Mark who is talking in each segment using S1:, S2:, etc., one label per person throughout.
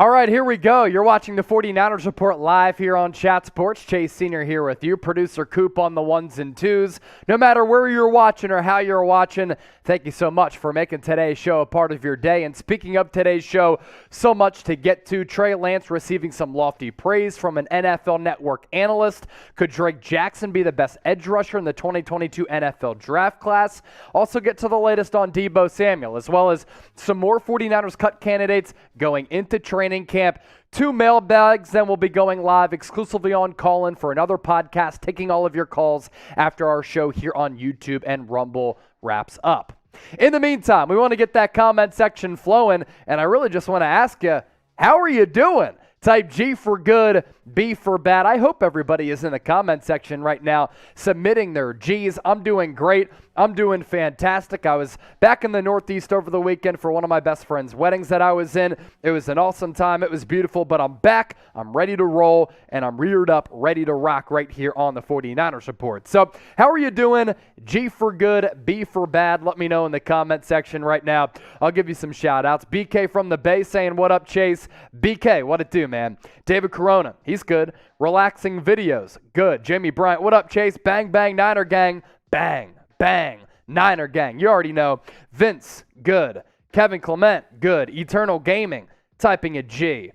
S1: All right, here we go. You're watching the 49ers Report live here on Chat Sports. Chase Sr. here with you. Producer Coop on the ones and twos. No matter where you're watching or how you're watching, thank you so much for making today's show a part of your day. And speaking of today's show, so much to get to. Trey Lance receiving some lofty praise from an NFL Network analyst. Could Drake Jackson be the best edge rusher in the 2022 NFL draft class? Also get to the latest on Deebo Samuel, as well as some more 49ers cut candidates going into training camp. 2 mailbags, then we'll be going live exclusively on Callin for another podcast, taking all of your calls after our show here on YouTube and Rumble wraps up. In the meantime, we want to get that comment section flowing, and I really just want to ask you, how are you doing? Type G for good, B for bad. I hope everybody is in the comment section right now submitting their G's. I'm doing great. I'm doing fantastic. I was back in the Northeast over the weekend for one of my best friend's weddings that I was in. It was an awesome time. It was beautiful, but I'm back. I'm ready to roll, and I'm reared up, ready to rock right here on the 49ers Report. So how are you doing? G for good, B for bad. Let me know in the comment section right now. I'll give you some shout-outs. BK from the Bay saying, what up, Chase? BK, what it do, man? David Corona, he's good. Relaxing videos, good. Jamie Bryant, what up, Chase? Bang, bang, Niner gang. Bang, bang, Niner gang. You already know. Vince, good. Kevin Clement, good. Eternal Gaming, typing a G.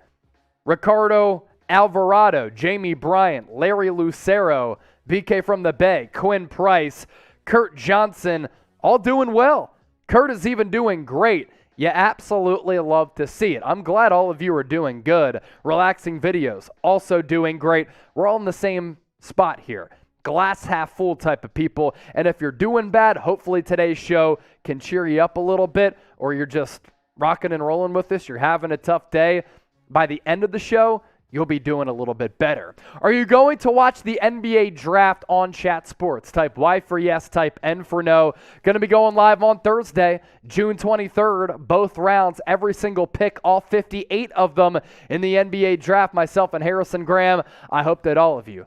S1: Ricardo Alvarado, Jamie Bryant, Larry Lucero, BK from the Bay, Quinn Price, Kurt Johnson, all doing well. Kurt is even doing great. You absolutely love to see it. I'm glad all of you are doing good. Relaxing videos, also doing great. We're all in the same spot here. Glass half full type of people. And if you're doing bad, hopefully today's show can cheer you up a little bit, or you're just rocking and rolling with this. You're having a tough day. By the end of the show, you'll be doing a little bit better. Are you going to watch the NBA draft on Chat Sports? Type Y for yes, type N for no. Going to be going live on Thursday, June 23rd. Both rounds, every single pick, all 58 of them in the NBA draft. Myself and Harrison Graham. I hope that all of you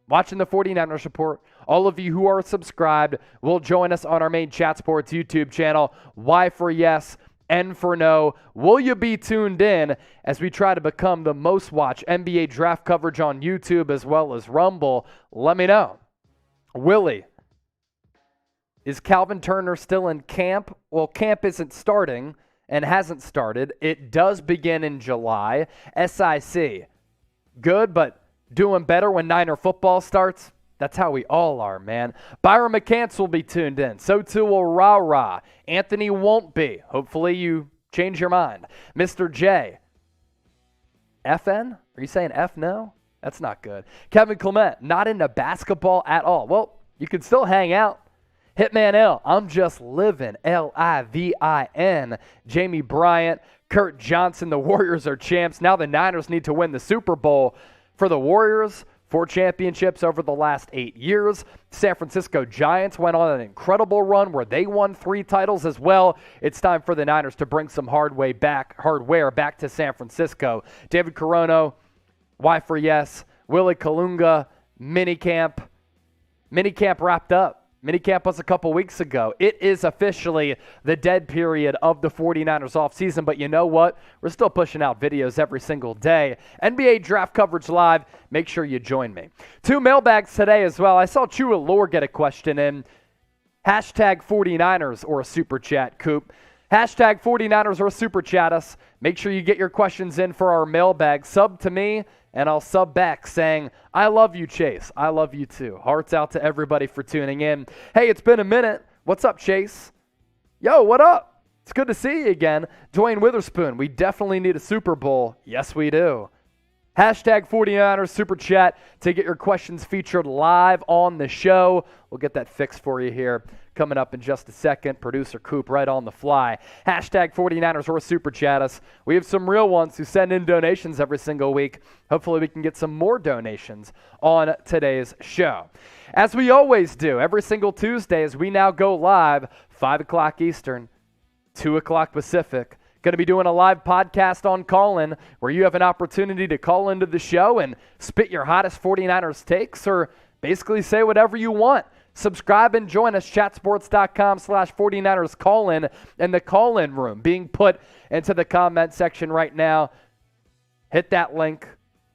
S1: watching the 49ers Report, all of you who are subscribed, will join us on our main Chat Sports YouTube channel. Y for yes, N for no. Will you be tuned in as we try to become the most watched NBA draft coverage on YouTube as well as Rumble? Let me know. Willie, is Calvin Turner still in camp? Well, camp isn't starting and hasn't started. It does begin in July. SIC, good, but doing better when Niner football starts. That's how we all are, man. Byron McCants will be tuned in. So too will Ra. Anthony won't be. Hopefully you change your mind. Mr. J. FN? Are you saying F no? That's not good. Kevin Clement, not into basketball at all. Well, you can still hang out. Hitman L, I'm just living. Livin. Jamie Bryant, Kurt Johnson, the Warriors are champs. Now the Niners need to win the Super Bowl. For the Warriors, 4 championships over the last 8 years. San Francisco Giants went on an incredible run where they won 3 titles as well. It's time for the Niners to bring some hardware back to San Francisco. David Corono, Y for yes. Willie Kalunga, minicamp. Minicamp wrapped up. Minicamp was a couple weeks ago. It is officially the dead period of the 49ers offseason, but you know what? We're still pushing out videos every single day. NBA draft coverage live. Make sure you join me. 2 mailbags today as well. I saw Chua Lore get a question in. Hashtag 49ers or a super chat, Coop. Hashtag 49ers or super chat us. Make sure you get your questions in for our mailbag. Sub to me, and I'll sub back saying, I love you, Chase. I love you too. Hearts out to everybody for tuning in. Hey, it's been a minute. What's up, Chase? Yo, what up? It's good to see you again. Dwayne Witherspoon, we definitely need a Super Bowl. Yes, we do. Hashtag 49ers Super Chat to get your questions featured live on the show. We'll get that fixed for you here coming up in just a second. Producer Coop right on the fly. Hashtag 49ers or Super Chat us. We have some real ones who send in donations every single week. Hopefully we can get some more donations on today's show. As we always do, every single Tuesday as we now go live, 5 o'clock Eastern, 2 o'clock Pacific. Going to be doing a live podcast on Callin where you have an opportunity to call into the show and spit your hottest 49ers takes or basically say whatever you want. Subscribe and join us, chatsports.com/49ers call-in, and the call-in room being put into the comment section right now. hit that link,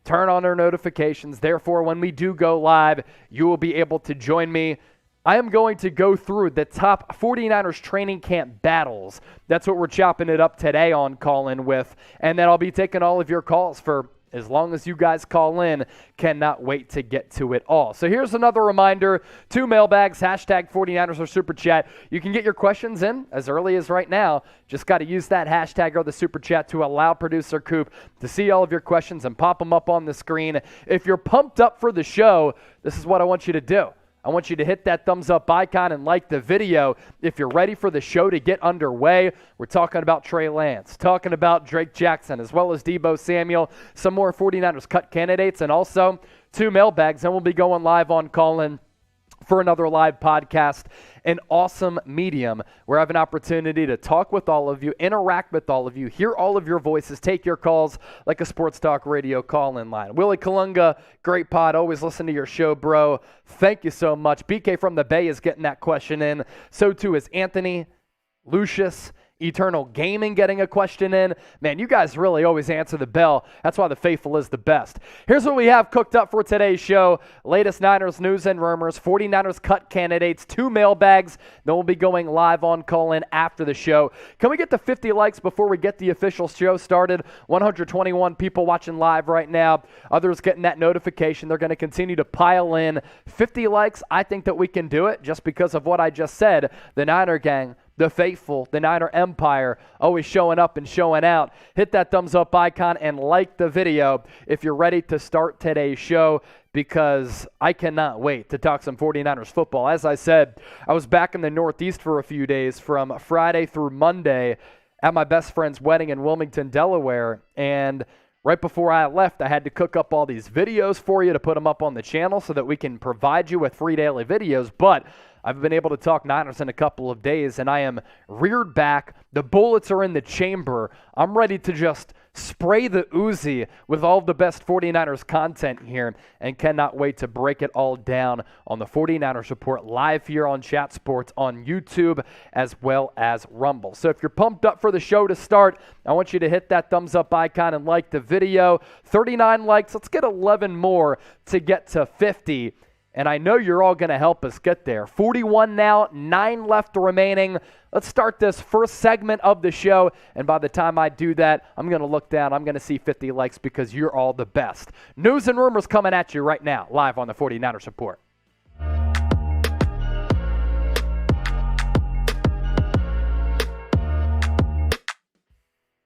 S1: turn on our notifications. Therefore, when we do go live, you will be able to join me. I am going to go through the top 49ers training camp battles. That's what we're chopping it up today on Call In with. And then I'll be taking all of your calls for as long as you guys call in. Cannot wait to get to it all. So here's another reminder, 2 mailbags, hashtag 49ers or Super Chat. You can get your questions in as early as right now. Just got to use that hashtag or the Super Chat to allow producer Coop to see all of your questions and pop them up on the screen. If you're pumped up for the show, this is what I want you to do. I want you to hit that thumbs up icon and like the video if you're ready for the show to get underway. We're talking about Trey Lance, talking about Drake Jackson, as well as Deebo Samuel, some more 49ers cut candidates, and also 2 mailbags. And we'll be going live on Call-In for another live podcast, an awesome medium where I have an opportunity to talk with all of you, interact with all of you, hear all of your voices, take your calls like a sports talk radio call-in line. Willie Kalunga, great pod, always listen to your show, bro. Thank you so much. BK from the Bay is getting that question in. So too is Anthony, Lucius, Eternal Gaming getting a question in. Man, you guys really always answer the bell. That's why the faithful is the best. Here's what we have cooked up for today's show. Latest Niners news and rumors, 49ers cut candidates, 2 mailbags. Then we'll be going live on Call-In after the show. Can we get to 50 likes before we get the official show started? 121 people watching live right now. Others getting that notification. They're going to continue to pile in. 50 likes, I think that we can do it just because of what I just said. The Niner gang, the faithful, the Niner Empire, always showing up and showing out. Hit that thumbs up icon and like the video if you're ready to start today's show, because I cannot wait to talk some 49ers football. As I said, I was back in the Northeast for a few days from Friday through Monday at my best friend's wedding in Wilmington, Delaware, and right before I left, I had to cook up all these videos for you to put them up on the channel so that we can provide you with free daily videos, but I've been able to talk Niners in a couple of days, and I am reared back. The bullets are in the chamber. I'm ready to just spray the Uzi with all the best 49ers content here, and cannot wait to break it all down on the 49ers Report live here on Chat Sports on YouTube as well as Rumble. So if you're pumped up for the show to start, I want you to hit that thumbs up icon and like the video. 39 likes. Let's get 11 more to get to 50. And I know you're all going to help us get there. 41 now, 9 left remaining. Let's start this first segment of the show. And by the time I do that, I'm going to look down. I'm going to see 50 likes because you're all the best. News and rumors coming at you right now, live on the 49ers Report.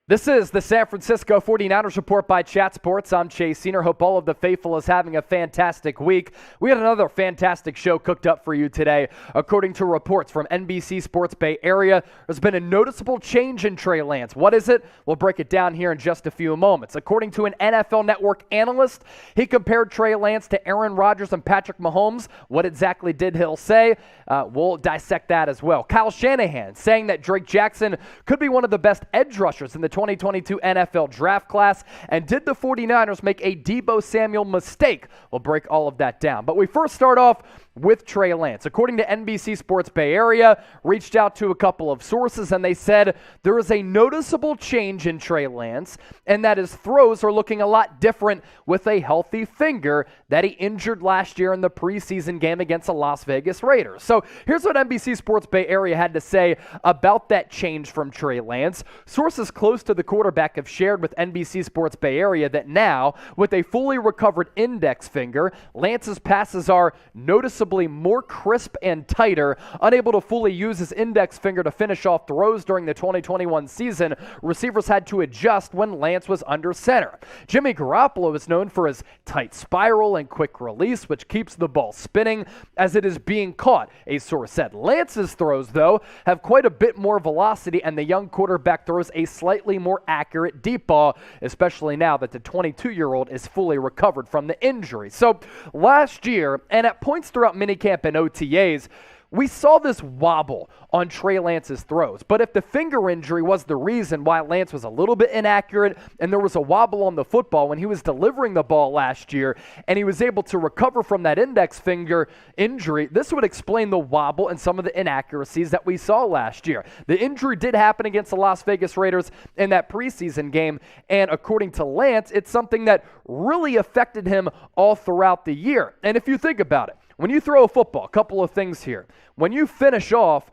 S1: This is the San Francisco 49ers Report by Chat Sports. I'm Chase Senior. Hope all of the faithful is having a fantastic week. We had another fantastic show cooked up for you today. According to reports from NBC Sports Bay Area, there's been a noticeable change in Trey Lance. What is it? We'll break it down here in just a few moments. According to an NFL Network analyst, he compared Trey Lance to Aaron Rodgers and Patrick Mahomes. What exactly did he say? We'll dissect that as well. Kyle Shanahan saying that Drake Jackson could be one of the best edge rushers in the 2022 NFL draft class. And did the 49ers make a Deebo Samuel mistake? We'll break all of that down. But we first start off with Trey Lance. According to NBC Sports Bay Area, reached out to a couple of sources, and they said there is a noticeable change in Trey Lance, and that his throws are looking a lot different with a healthy finger that he injured last year in the preseason game against the Las Vegas Raiders. So here's what NBC Sports Bay Area had to say about that change from Trey Lance. Sources close to the quarterback have shared with NBC Sports Bay Area that now, with a fully recovered index finger, Lance's passes are noticeably more crisp and tighter. Unable to fully use his index finger to finish off throws during the 2021 season, receivers had to adjust when Lance was under center. Jimmy Garoppolo is known for his tight spiral and quick release, which keeps the ball spinning as it is being caught, a source said. Lance's throws, though, have quite a bit more velocity, and the young quarterback throws a slightly more accurate deep ball, especially now that the 22-year-old is fully recovered from the injury. So last year, and at points throughout minicamp and OTAs, We saw this wobble on Trey Lance's throws, but if the finger injury was the reason why Lance was a little bit inaccurate and there was a wobble on the football when he was delivering the ball last year and he was able to recover from that index finger injury, this would explain the wobble and some of the inaccuracies that we saw last year. The injury did happen against the Las Vegas Raiders in that preseason game, and according to Lance, it's something that really affected him all throughout the year. And if you think about it, when you throw a football, a couple of things here. When you finish off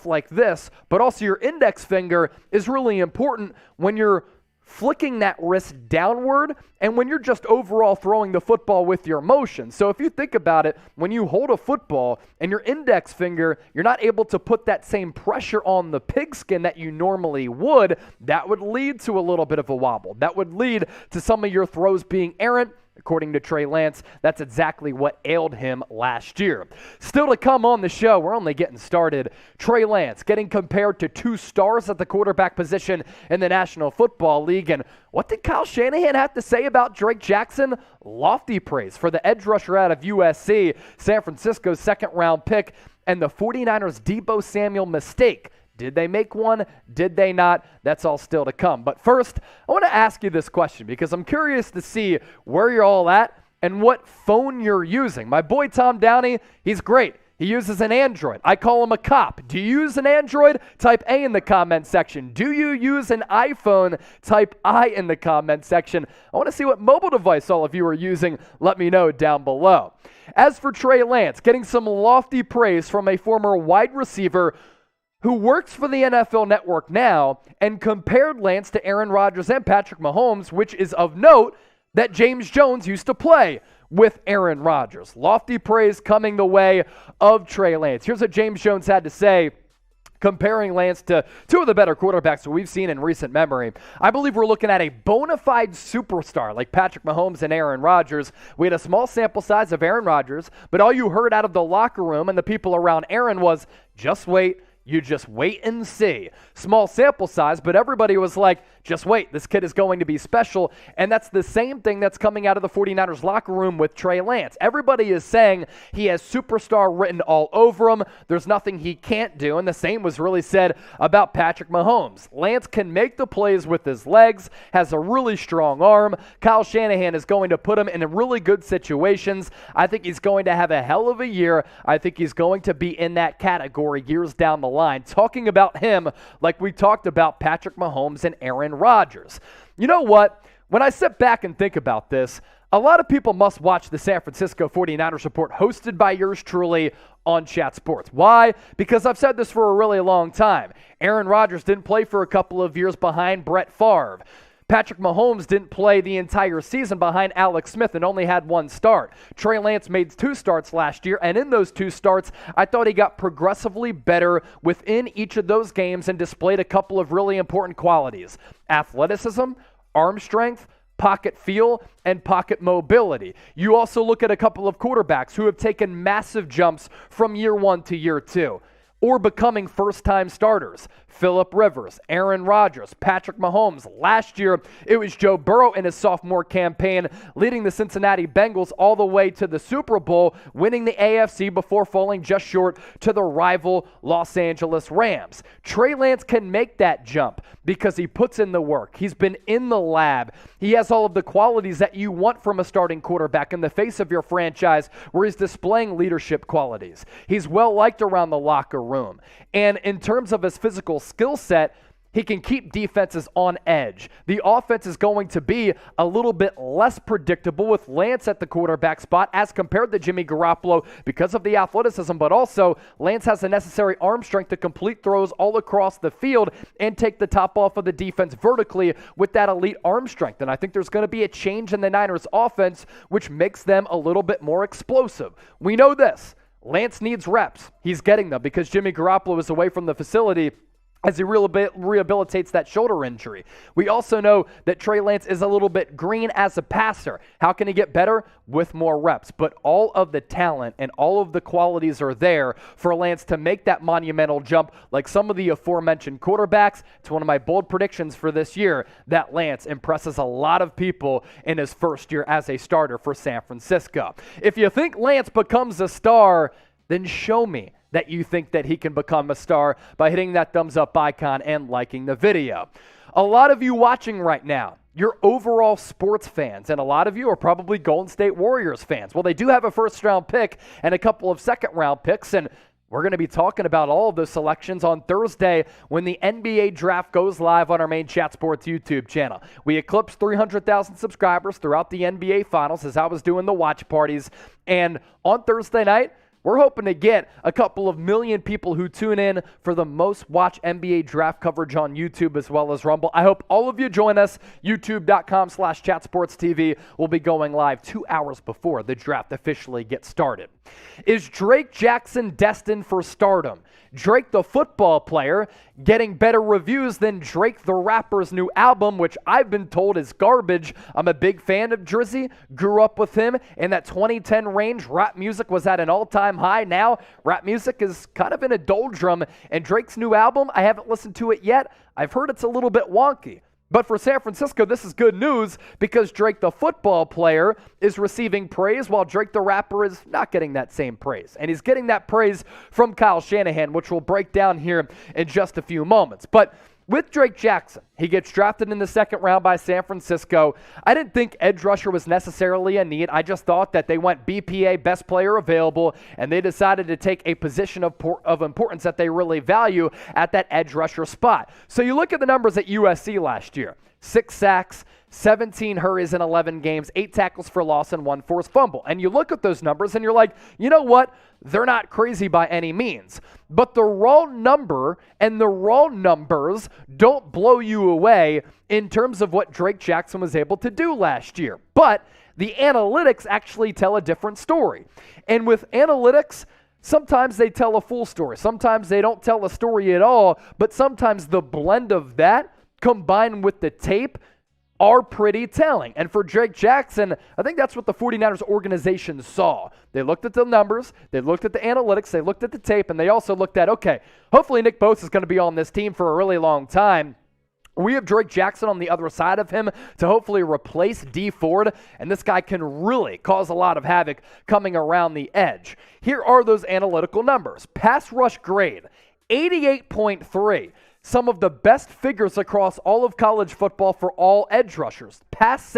S1: like this, but also your index finger is really important when you're flicking that wrist downward and when you're just overall throwing the football with your motion. So if you think about it, when you hold a football and your index finger, you're not able to put that same pressure on the pigskin that you normally would, that would lead to a little bit of a wobble. That would lead to some of your throws being errant. According to Trey Lance, that's exactly what ailed him last year. Still to come on the show, we're only getting started. Trey Lance getting compared to two stars at the quarterback position in the National Football League. And what did Kyle Shanahan have to say about Drake Jackson? Lofty praise for the edge rusher out of USC, San Francisco's second-round pick, and the 49ers' Deebo Samuel mistake. Did they make one? Did they not? That's all still to come. But first, I want to ask you this question because I'm curious to see where you're all at and what phone you're using. My boy Tom Downey, he's great. He uses an Android. I call him a cop. Do you use an Android? Type A in the comment section. Do you use an iPhone? Type I in the comment section. I want to see what mobile device all of you are using. Let me know down below. As for Trey Lance, getting some lofty praise from a former wide receiver who works for the NFL Network now and compared Lance to Aaron Rodgers and Patrick Mahomes, which is of note that James Jones used to play with Aaron Rodgers. Lofty praise coming the way of Trey Lance. Here's what James Jones had to say comparing Lance to two of the better quarterbacks that we've seen in recent memory. I believe we're looking at a bona fide superstar like Patrick Mahomes and Aaron Rodgers. We had a small sample size of Aaron Rodgers, but all you heard out of the locker room and the people around Aaron was, just wait. You just wait and see. Small sample size, but everybody was like, just wait, this kid is going to be special. And that's the same thing that's coming out of the 49ers locker room with Trey Lance. Everybody is saying he has superstar written all over him. There's nothing he can't do. And the same was really said about Patrick Mahomes. Lance can make the plays with his legs, has a really strong arm. Kyle Shanahan is going to put him in really good situations. I think he's going to have a hell of a year. I think he's going to be in that category years down the line. Talking about him like we talked about Patrick Mahomes and Aaron Rodgers. You know what? When I sit back and think about this, a lot of people must watch the San Francisco 49ers Report hosted by yours truly on Chat Sports. Why? Because I've said this for a really long time. Aaron Rodgers didn't play for a couple of years behind Brett Favre. Patrick Mahomes didn't play the entire season behind Alex Smith and only had one start. Trey Lance made 2 starts last year, and in those 2 starts, I thought he got progressively better within each of those games and displayed a couple of really important qualities: athleticism, arm strength, pocket feel, and pocket mobility. You also look at a couple of quarterbacks who have taken massive jumps from year 1 to year 2. Or becoming first-time starters. Phillip Rivers, Aaron Rodgers, Patrick Mahomes. Last year, it was Joe Burrow in his sophomore campaign, leading the Cincinnati Bengals all the way to the Super Bowl, winning the AFC before falling just short to the rival Los Angeles Rams. Trey Lance can make that jump because he puts in the work. He's been in the lab. He has all of the qualities that you want from a starting quarterback in the face of your franchise, where he's displaying leadership qualities. He's well-liked around the locker room. And in terms of his physical skill set, he can keep defenses on edge. The offense is going to be a little bit less predictable with Lance at the quarterback spot as compared to Jimmy Garoppolo because of the athleticism, but also Lance has the necessary arm strength to complete throws all across the field and take the top off of the defense vertically with that elite arm strength. And I think there's going to be a change in the Niners offense, which makes them a little bit more explosive. We know this. Lance needs reps. He's getting them because Jimmy Garoppolo is away from the facility as he rehabilitates that shoulder injury. We also know that Trey Lance is a little bit green as a passer. How can he get better? With more reps. But all of the talent and all of the qualities are there for Lance to make that monumental jump like some of the aforementioned quarterbacks. It's one of my bold predictions for this year that Lance impresses a lot of people in his first year as a starter for San Francisco. If you think Lance becomes a star, then show me that you think that he can become a star by hitting that thumbs up icon and liking the video. A lot of you watching right now, you're overall sports fans, and a lot of you are probably Golden State Warriors fans. Well, they do have a first-round pick and a couple of second-round picks, and we're going to be talking about all of those selections on Thursday when the NBA draft goes live on our main Chat Sports YouTube channel. We eclipsed 300,000 subscribers throughout the NBA Finals as I was doing the watch parties, and on Thursday night, we're hoping to get a couple of million people who tune in for the most watched NBA draft coverage on YouTube as well as Rumble. I hope all of you join us. YouTube.com/ChatSportsTV will be going live 2 hours before the draft officially gets started. Is Drake Jackson destined for stardom? Drake the football player getting better reviews than Drake the rapper's new album, which I've been told is garbage. I'm a big fan of Drizzy, grew up with him in that 2010 range. Rap music was at an all-time high. Now rap music is kind of in a doldrum, and Drake's new album, I haven't listened to it yet. I've heard it's a little bit wonky. But for San Francisco, this is good news because Drake the football player is receiving praise while Drake the rapper is not getting that same praise. And he's getting that praise from Kyle Shanahan, which we'll break down here in just a few moments. But with Drake Jackson, he gets drafted in the second round by San Francisco. I didn't think edge rusher was necessarily a need. I just thought that they went BPA, best player available, and they decided to take a position of importance that they really value at that edge rusher spot. So you look at the numbers at USC last year. 6 sacks, 17 hurries in 11 games, 8 tackles for loss, and 1 forced fumble. And you look at those numbers and you're like, you know what? They're not crazy by any means. But the raw number and the raw numbers don't blow you away in terms of what Drake Jackson was able to do last year. But the analytics actually tell a different story. And with analytics, sometimes they tell a full story. Sometimes they don't tell a story at all. But sometimes the blend of that combined with the tape are pretty telling. And for Drake Jackson, I think that's what the 49ers organization saw. They looked at the numbers, they looked at the analytics, they looked at the tape, and they also looked at, okay, hopefully Nick Bosa is going to be on this team for a really long time. We have Drake Jackson on the other side of him to hopefully replace Dee Ford, and this guy can really cause a lot of havoc coming around the edge. Here are those analytical numbers. Pass rush grade, 88.3. Some of the best figures across all of college football for all edge rushers. Pass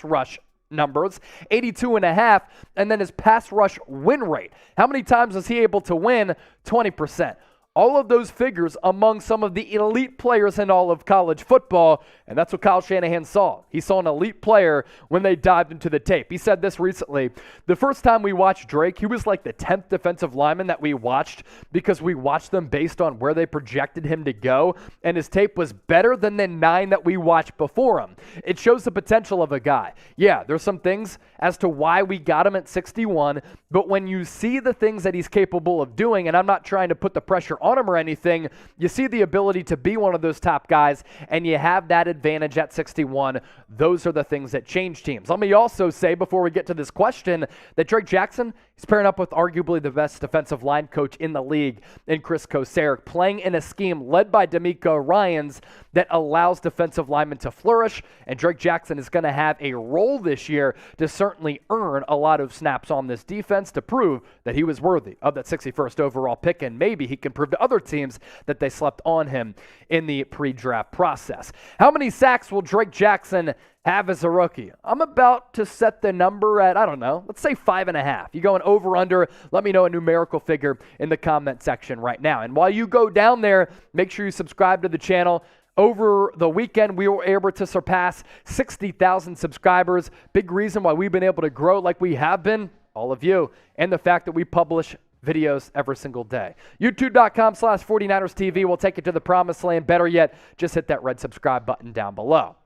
S1: rush numbers, 82.5, and then his pass rush win rate. How many times was he able to win? 20%. All of those figures among some of the elite players in all of college football, and that's what Kyle Shanahan saw. He saw an elite player when they dived into the tape. He said this recently. The first time we watched Drake, he was like the 10th defensive lineman that we watched because we watched them based on where they projected him to go, and his tape was better than the 9 that we watched before him. It shows the potential of a guy. Yeah, there's some things as to why we got him at 61, but when you see the things that he's capable of doing, and I'm not trying to put the pressure on him or anything, you see the ability to be one of those top guys, and you have that advantage at 61. Those are the things that change teams. Let me also say, before we get to this question, that Drake Jackson, he's pairing up with arguably the best defensive line coach in the league in Chris Kocurek, playing in a scheme led by D'Amico Ryans that allows defensive linemen to flourish, and Drake Jackson is going to have a role this year to certainly earn a lot of snaps on this defense to prove that he was worthy of that 61st overall pick, and maybe he can prove to other teams that they slept on him in the pre-draft process. How many sacks will Drake Jackson have as a rookie? I'm about to set the number at, I don't know, let's say 5.5. You going over, under? Let me know a numerical figure in the comment section right now. And while you go down there, make sure you subscribe to the channel. Over the weekend, we were able to surpass 60,000 subscribers. Big reason why we've been able to grow like we have been, all of you, and the fact that we publish videos every single day. YouTube.com/49ers TV will take you to the promised land. Better yet, just hit that red subscribe button down below.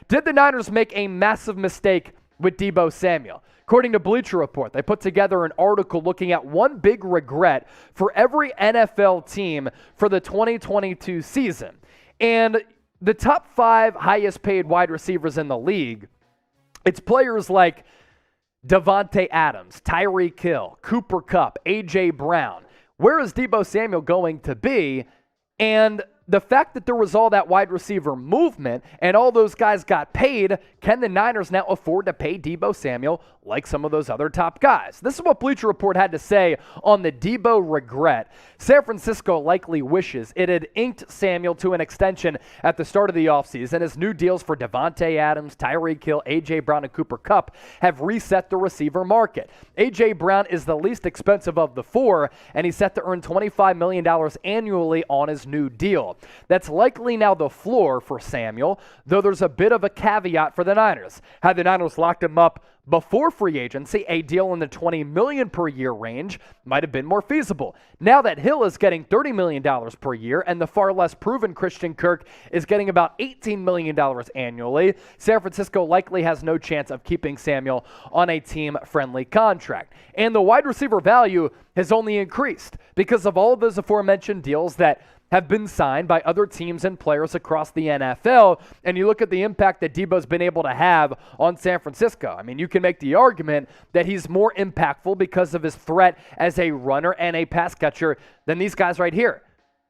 S1: Did the Niners make a massive mistake with Deebo Samuel? According to Bleacher Report, they put together an article looking at one big regret for every NFL team for the 2022 season. And the top 5 highest paid wide receivers in the league, it's players like Devontae Adams, Tyreek Hill, Cooper Kupp, A.J. Brown. Where is Deebo Samuel going to be? And the fact that there was all that wide receiver movement and all those guys got paid, can the Niners now afford to pay Deebo Samuel like some of those other top guys? This is what Bleacher Report had to say on the Deebo regret. San Francisco likely wishes it had inked Samuel to an extension at the start of the offseason, as new deals for Davante Adams, Tyreek Hill, A.J. Brown, and Cooper Kupp have reset the receiver market. A.J. Brown is the least expensive of the four, and he's set to earn $25 million annually on his new deal. That's likely now the floor for Samuel, though there's a bit of a caveat for the Niners. Had the Niners locked him up before free agency, a deal in the $20 million per year range might have been more feasible. Now that Hill is getting $30 million per year and the far less proven Christian Kirk is getting about $18 million annually, San Francisco likely has no chance of keeping Samuel on a team-friendly contract. And the wide receiver value has only increased because of all of those aforementioned deals that have been signed by other teams and players across the NFL, and you look at the impact that Deebo's been able to have on San Francisco. I mean, you can make the argument that he's more impactful because of his threat as a runner and a pass catcher than these guys right here.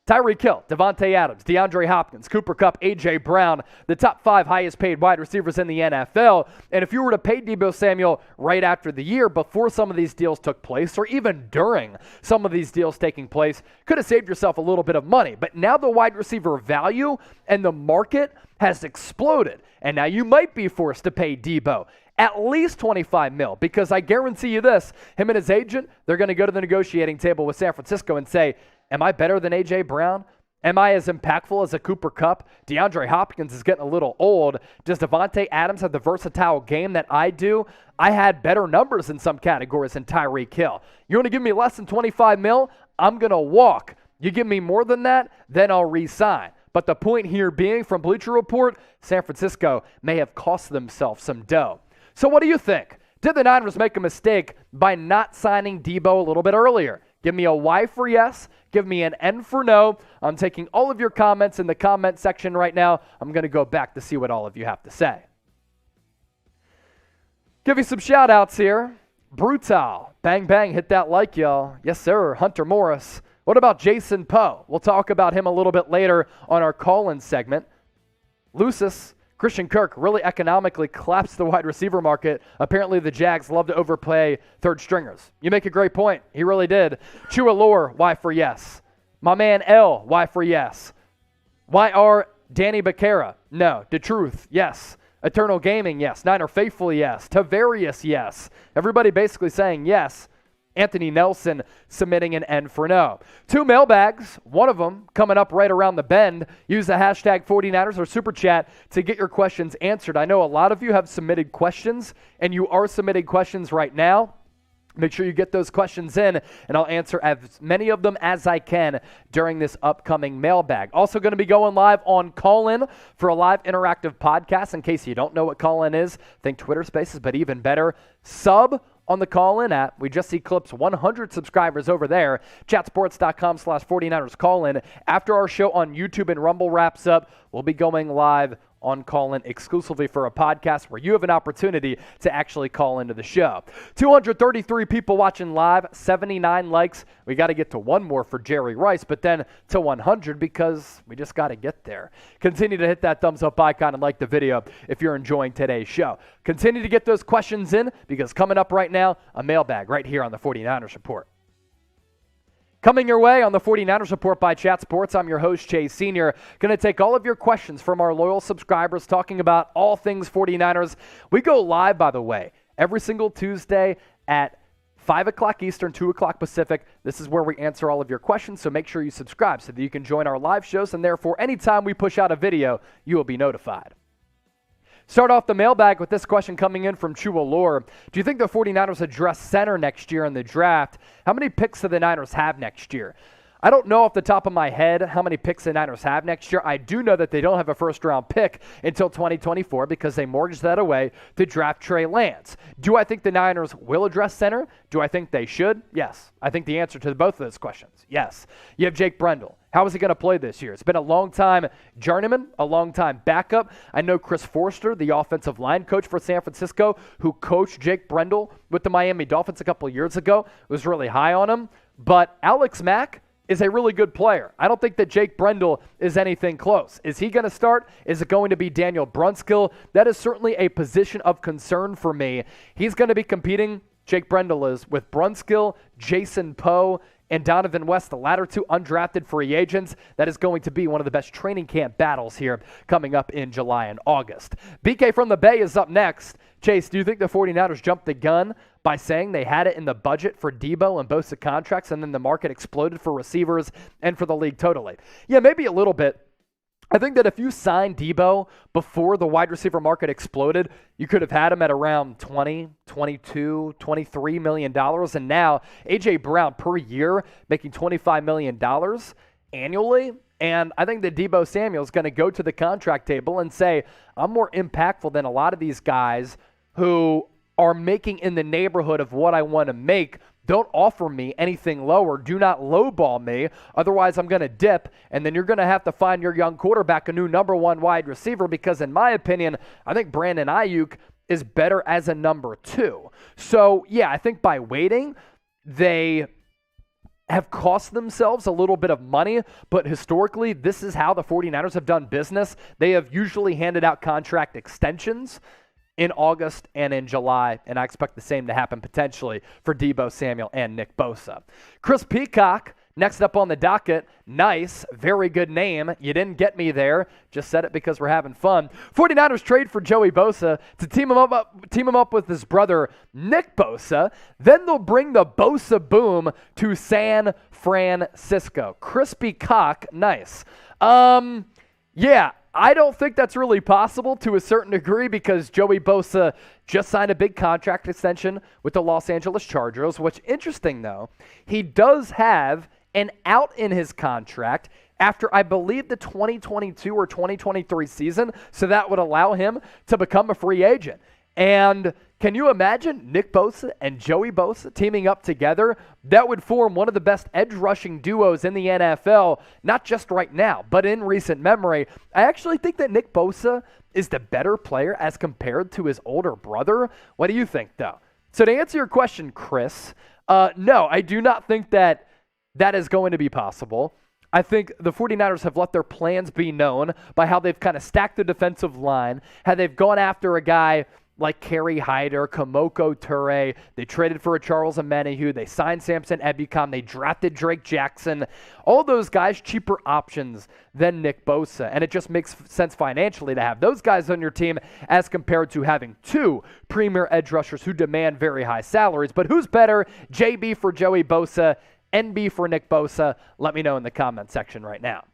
S1: Tyreek Hill, Davante Adams, DeAndre Hopkins, Cooper Kupp, A.J. Brown, the top 5 highest paid wide receivers in the NFL. And if you were to pay Deebo Samuel right after the year, before some of these deals took place, or even during some of these deals taking place, could have saved yourself a little bit of money. But now the wide receiver value and the market has exploded. And now you might be forced to pay Deebo at least $25 million, because I guarantee you this, him and his agent, they're going to go to the negotiating table with San Francisco and say, am I better than A.J. Brown? Am I as impactful as a Cooper Kupp? DeAndre Hopkins is getting a little old. Does Davante Adams have the versatile game that I do? I had better numbers in some categories than Tyreek Hill. You want to give me less than $25 million? I'm going to walk. You give me more than that, then I'll re-sign. But the point here being, from Bleacher Report, San Francisco may have cost themselves some dough. So what do you think? Did the Niners make a mistake by not signing Deebo a little bit earlier? Give me a Y for yes. Give me an N for no. I'm taking all of your comments in the comment section right now. I'm going to go back to see what all of you have to say. Give you some shout outs here. Brutal. Bang, bang. Hit that like, y'all. Yes, sir. Hunter Morris. What about Jason Poe? We'll talk about him a little bit later on our call-in segment. Lucis. Christian Kirk really economically collapsed the wide receiver market. Apparently the Jags love to overplay third stringers. You make a great point. He really did. Chua Lore, Y for yes. My man L, Y for yes. YR Danny Becerra, no. The Truth, yes. Eternal Gaming, yes. Niner Faithful, yes. Tavarius, yes. Everybody basically saying yes. Anthony Nelson submitting an N for no. 2 mailbags, one of them coming up right around the bend. Use the hashtag 49ers or Super Chat to get your questions answered. I know a lot of you have submitted questions, and you are submitting questions right now. Make sure you get those questions in, and I'll answer as many of them as I can during this upcoming mailbag. Also going to be going live on Call-In for a live interactive podcast. In case you don't know what Call-In is, think Twitter Spaces, but even better, sub on the Call-In app. We just see clips 100 subscribers over there. Chatsports.com/49ers Call-In. After our show on YouTube and Rumble wraps up, we'll be going live on Call-In exclusively for a podcast where you have an opportunity to actually call into the show. 233 people watching live, 79 likes. We got to get to one more for Jerry Rice, but then to 100 because we just got to get there. Continue to hit that thumbs up icon and like the video if you're enjoying today's show. Continue to get those questions in because coming up right now, a mailbag right here on the 49ers Report. Coming your way on the 49ers Report by Chat Sports, I'm your host, Chase Sr. Going to take all of your questions from our loyal subscribers talking about all things 49ers. We go live, by the way, every single Tuesday at 5 o'clock Eastern, 2 o'clock Pacific. This is where we answer all of your questions, so make sure you subscribe so that you can join our live shows, and therefore, anytime we push out a video, you will be notified. Start off the mailbag with this question coming in from Chua Lore. Do you think the 49ers address center next year in the draft? How many picks do the Niners have next year? I don't know off the top of my head how many picks the Niners have next year. I do know that they don't have a first-round pick until 2024 because they mortgaged that away to draft Trey Lance. Do I think the Niners will address center? Do I think they should? Yes. I think the answer to both of those questions, yes. You have Jake Brendel. How is he going to play this year? It's been a long-time journeyman, a long-time backup. I know Chris Forster, the offensive line coach for San Francisco, who coached Jake Brendel with the Miami Dolphins a couple of years ago, was really high on him. But Alex Mack, is a really good player. I don't think that Jake Brendel is anything close. Is he going to start? Is it going to be Daniel Brunskill? That is certainly a position of concern for me. He's going to be competing, Jake Brendel is, with Brunskill, Jason Poe, and Donovan West, the latter two undrafted free agents. That is going to be one of the best training camp battles here coming up in July and August. BK from the Bay is up next. Chase, do you think the 49ers jumped the gun by saying they had it in the budget for Deebo and Bosa contracts, and then the market exploded for receivers and for the league totally? Yeah, maybe a little bit. I think that if you signed Deebo before the wide receiver market exploded, you could have had him at around $20, $22, $23 million. And now A.J. Brown per year making $25 million annually. And I think that Deebo Samuel is going to go to the contract table and say, I'm more impactful than a lot of these guys who are making in the neighborhood of what I want to make. Don't offer me anything lower. Do not lowball me. Otherwise, I'm going to dip, and then you're going to have to find your young quarterback a new number one wide receiver because, in my opinion, I think Brandon Ayuk is better as a number two. So, yeah, I think by waiting, they have cost themselves a little bit of money, but historically, this is how the 49ers have done business. They have usually handed out contract extensions in August and in July, and I expect the same to happen potentially for Deebo Samuel and Nick Bosa. Chris Peacock, next up on the docket. Nice, very good name. You didn't get me there. Just said it because we're having fun. 49ers trade for Joey Bosa to team him up with his brother, Nick Bosa. Then they'll bring the Bosa boom to San Francisco. Crispy cock, nice. Yeah, I don't think that's really possible to a certain degree because Joey Bosa just signed a big contract extension with the Los Angeles Chargers. What's interesting, though, he does have an out in his contract after, I believe, the 2022 or 2023 season, so that would allow him to become a free agent. And can you imagine Nick Bosa and Joey Bosa teaming up together? That would form one of the best edge rushing duos in the NFL, not just right now, but in recent memory. I actually think that Nick Bosa is the better player as compared to his older brother. What do you think, though? So to answer your question, Chris, no, I do not think that is going to be possible. I think the 49ers have let their plans be known by how they've kind of stacked the defensive line, how they've gone after a guy like Kerry Hyder, Kamoko Toure. They traded for a Charles Omenihu. They signed Samson Ebukam. They drafted Drake Jackson. All those guys, cheaper options than Nick Bosa. And it just makes sense financially to have those guys on your team as compared to having two premier edge rushers who demand very high salaries. But who's better, JB for Joey Bosa, NB for Nick Bosa? Let me know in the comment section right now.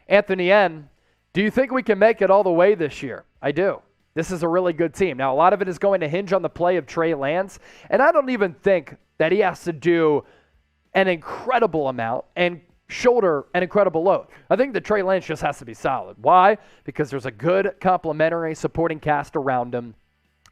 S1: Anthony N., do you think we can make it all the way this year? I do. This is a really good team. Now, a lot of it is going to hinge on the play of Trey Lance, and I don't even think that he has to do an incredible amount and shoulder an incredible load. I think that Trey Lance just has to be solid. Why? Because there's a good complementary supporting cast around him.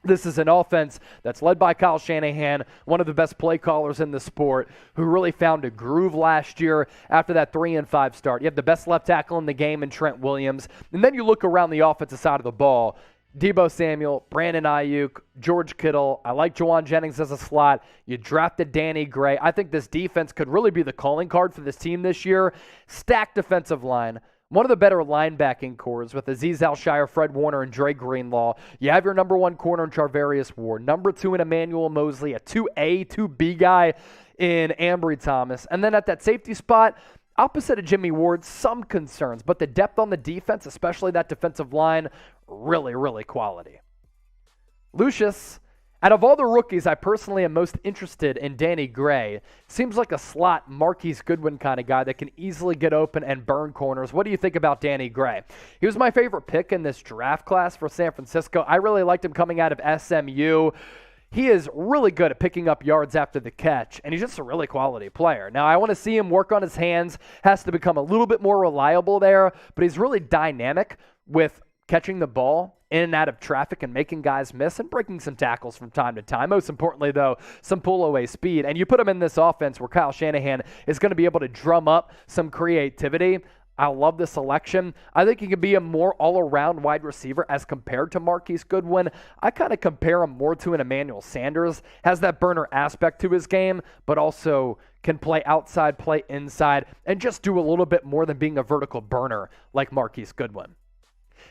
S1: This is an offense that's led by Kyle Shanahan, one of the best play callers in the sport, who really found a groove last year after that 3-5 start. You have the best left tackle in the game in Trent Williams. And then you look around the offensive side of the ball. Deebo Samuel, Brandon Ayuk, George Kittle. I like Juwan Jennings as a slot. You drafted Danny Gray. I think this defense could really be the calling card for this team this year. Stacked defensive line. One of the better linebacking cores with Azeez Al-Shire, Fred Warner, and Dre Greenlaw. You have your number one corner in Charvarius Ward. Number two in Emmanuel Mosley. A 2A, 2B guy in Ambry Thomas. And then at that safety spot, opposite of Jimmy Ward, some concerns. But the depth on the defense, especially that defensive line, really, really quality. Lucius, out of all the rookies, I personally am most interested in Danny Gray. Seems like a slot Marquise Goodwin kind of guy that can easily get open and burn corners. What do you think about Danny Gray? He was my favorite pick in this draft class for San Francisco. I really liked him coming out of SMU. He is really good at picking up yards after the catch, and he's just a really quality player. Now, I want to see him work on his hands, has to become a little bit more reliable there, but he's really dynamic with catching the ball in and out of traffic and making guys miss and breaking some tackles from time to time. Most importantly, though, some pull-away speed. And you put him in this offense where Kyle Shanahan is going to be able to drum up some creativity. I love the selection. I think he can be a more all-around wide receiver as compared to Marquise Goodwin. I kind of compare him more to an Emmanuel Sanders. Has that burner aspect to his game, but also can play outside, play inside, and just do a little bit more than being a vertical burner like Marquise Goodwin.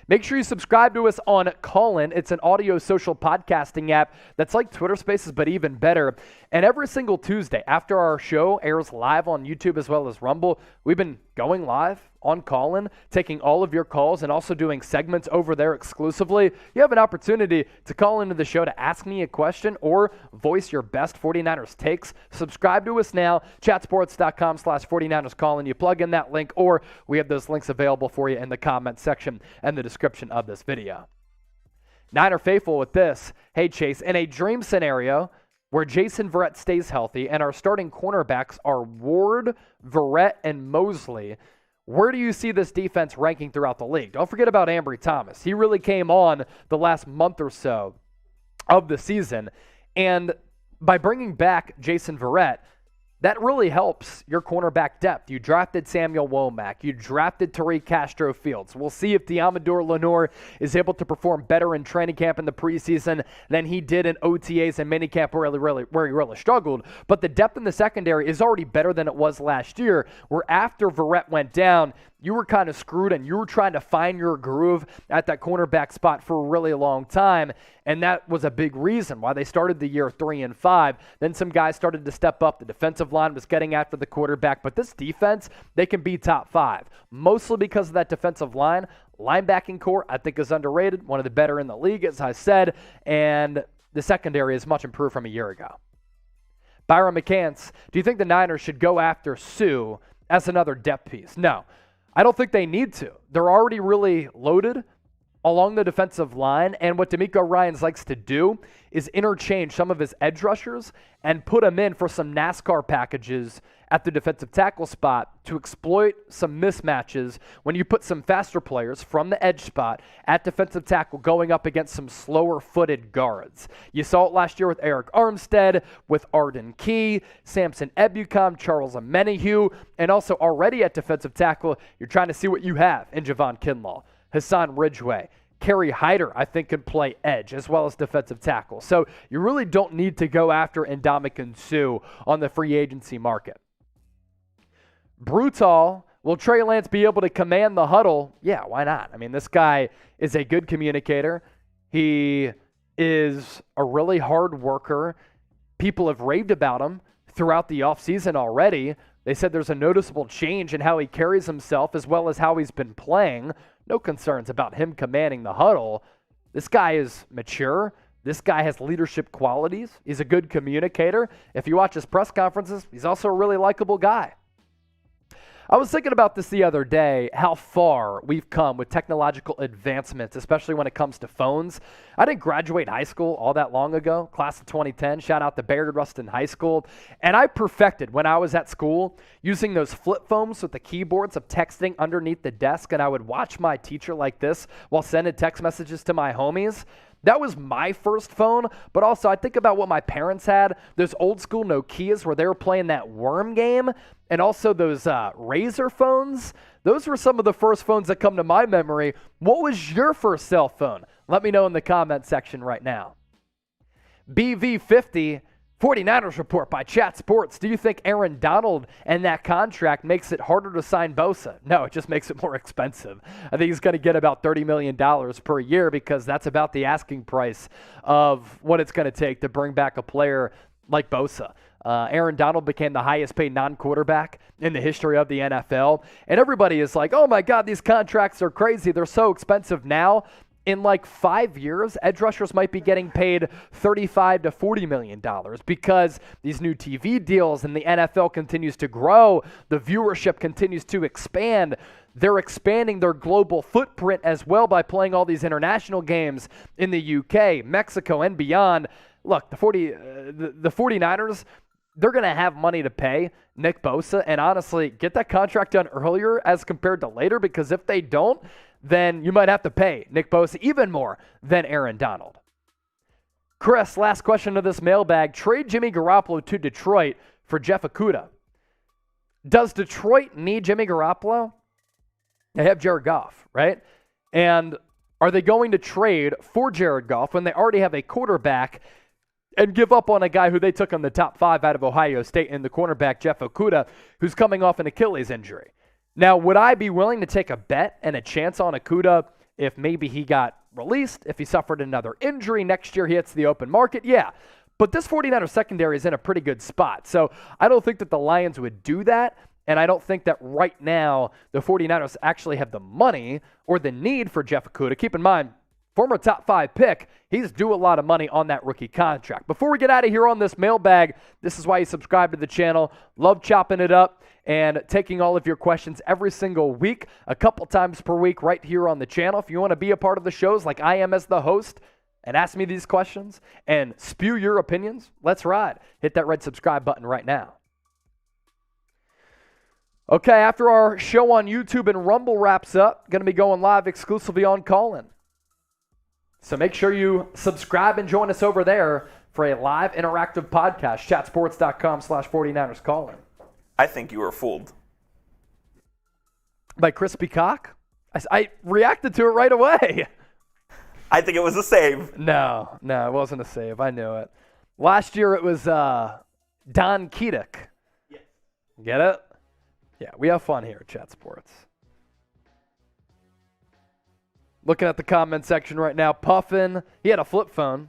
S1: Make sure you subscribe to us on Callin. It's an audio social podcasting app that's like Twitter Spaces, but even better. And every single Tuesday after our show airs live on YouTube as well as Rumble, we've been going live on Callin, taking all of your calls and also doing segments over there exclusively. You have an opportunity to call into the show to ask me a question or voice your best 49ers takes. Subscribe to us now, chatsports.com/49ers Callin. You plug in that link, or we have those links available for you in the comment section and the description of this video. Niner faithful with this. Hey, Chase, in a dream scenario where Jason Verrett stays healthy and our starting cornerbacks are Ward, Verrett, and Mosley, where do you see this defense ranking throughout the league? Don't forget about Ambry Thomas. He really came on the last month or so of the season. And by bringing back Jason Verrett, that really helps your cornerback depth. You drafted Samuel Womack. You drafted Tariq Castro-Fields. We'll see if Deommodore Lenoir is able to perform better in training camp in the preseason than he did in OTAs and minicamp where he really struggled. But the depth in the secondary is already better than it was last year, where after Verrett went down, you were kind of screwed and you were trying to find your groove at that cornerback spot for a really long time. And that was a big reason why they started the year 3-5. Then some guys started to step up. The defensive line was getting after the quarterback. But this defense, they can be top 5, mostly because of that defensive line. Linebacking core, I think, is underrated. One of the better in the league, as I said. And the secondary is much improved from a year ago. Byron McCants, do you think the Niners should go after Sue as another depth piece? No. I don't think they need to. They're already really loaded along the defensive line, and what DeMeco Ryans likes to do is interchange some of his edge rushers and put them in for some NASCAR packages at the defensive tackle spot to exploit some mismatches when you put some faster players from the edge spot at defensive tackle going up against some slower-footed guards. You saw it last year with Eric Armstead, with Arden Key, Samson Ebukam, Charles Omenihu, and also already at defensive tackle, you're trying to see what you have in Javon Kinlaw, Hassan Ridgeway. Kerry Hyder, I think, can play edge as well as defensive tackle. So you really don't need to go after Ndamukong Suh on the free agency market. Brutal, will Trey Lance be able to command the huddle? Yeah, why not? I mean, this guy is a good communicator. He is a really hard worker. People have raved about him throughout the offseason already. They said there's a noticeable change in how he carries himself as well as how he's been playing. No concerns about him commanding the huddle. This guy is mature. This guy has leadership qualities. He's a good communicator. If you watch his press conferences, he's also a really likable guy. I was thinking about this the other day, how far we've come with technological advancements, especially when it comes to phones. I didn't graduate high school all that long ago, class of 2010, shout out to Bayard Rustin High School. And I perfected, when I was at school, using those flip phones with the keyboards of texting underneath the desk, and I would watch my teacher like this while sending text messages to my homies. That was my first phone, but also I think about what my parents had, those old school Nokias where they were playing that worm game, and also those Razor phones. Those were some of the first phones that come to my memory. What was your first cell phone? Let me know in the comment section right now. BV50, 49ers report by Chat Sports. Do you think Aaron Donald and that contract makes it harder to sign Bosa? No, it just makes it more expensive. I think he's going to get about $30 million per year because that's about the asking price of what it's going to take to bring back a player like Bosa. Aaron Donald became the highest paid non-quarterback in the history of the NFL. And everybody is like, oh my God, these contracts are crazy. They're so expensive now. In like 5 years, edge rushers might be getting paid $35 to $40 million because these new TV deals and the NFL continues to grow. The viewership continues to expand. They're expanding their global footprint as well by playing all these international games in the UK, Mexico, and beyond. Look, the 49ers, they're going to have money to pay Nick Bosa, and honestly, get that contract done earlier as compared to later, because if they don't, then you might have to pay Nick Bosa even more than Aaron Donald. Chris, last question of this mailbag. Trade Jimmy Garoppolo to Detroit for Jeff Okudah. Does Detroit need Jimmy Garoppolo? They have Jared Goff, right? And are they going to trade for Jared Goff when they already have a quarterback and give up on a guy who they took on the top 5 out of Ohio State in the cornerback Jeff Okudah, who's coming off an Achilles injury. Now, would I be willing to take a bet and a chance on Okudah if maybe he got released, if he suffered another injury next year, he hits the open market? Yeah. But this 49ers secondary is in a pretty good spot. So I don't think that the Lions would do that. And I don't think that right now the 49ers actually have the money or the need for Jeff Okudah. Keep in mind, former top 5 pick, he's due a lot of money on that rookie contract. Before we get out of here on this mailbag, this is why you subscribe to the channel. Love chopping it up and taking all of your questions every single week, a couple times per week right here on the channel. If you want to be a part of the shows like I am as the host and ask me these questions and spew your opinions, let's ride. Hit that red subscribe button right now. Okay, after our show on YouTube and Rumble wraps up, going to be going live exclusively on Callin. So make sure you subscribe and join us over there for a live interactive podcast, chatsports.com/49ers Callin.
S2: I think you were fooled.
S1: By Crispy Cock? I reacted to it right away.
S2: I think it was a save.
S1: No, it wasn't a save. I knew it. Last year it was Don Keatic.
S2: Yes.
S1: Get it? Yeah, we have fun here at Chat Sports. Looking at the comment section right now, Puffin, he had a flip phone.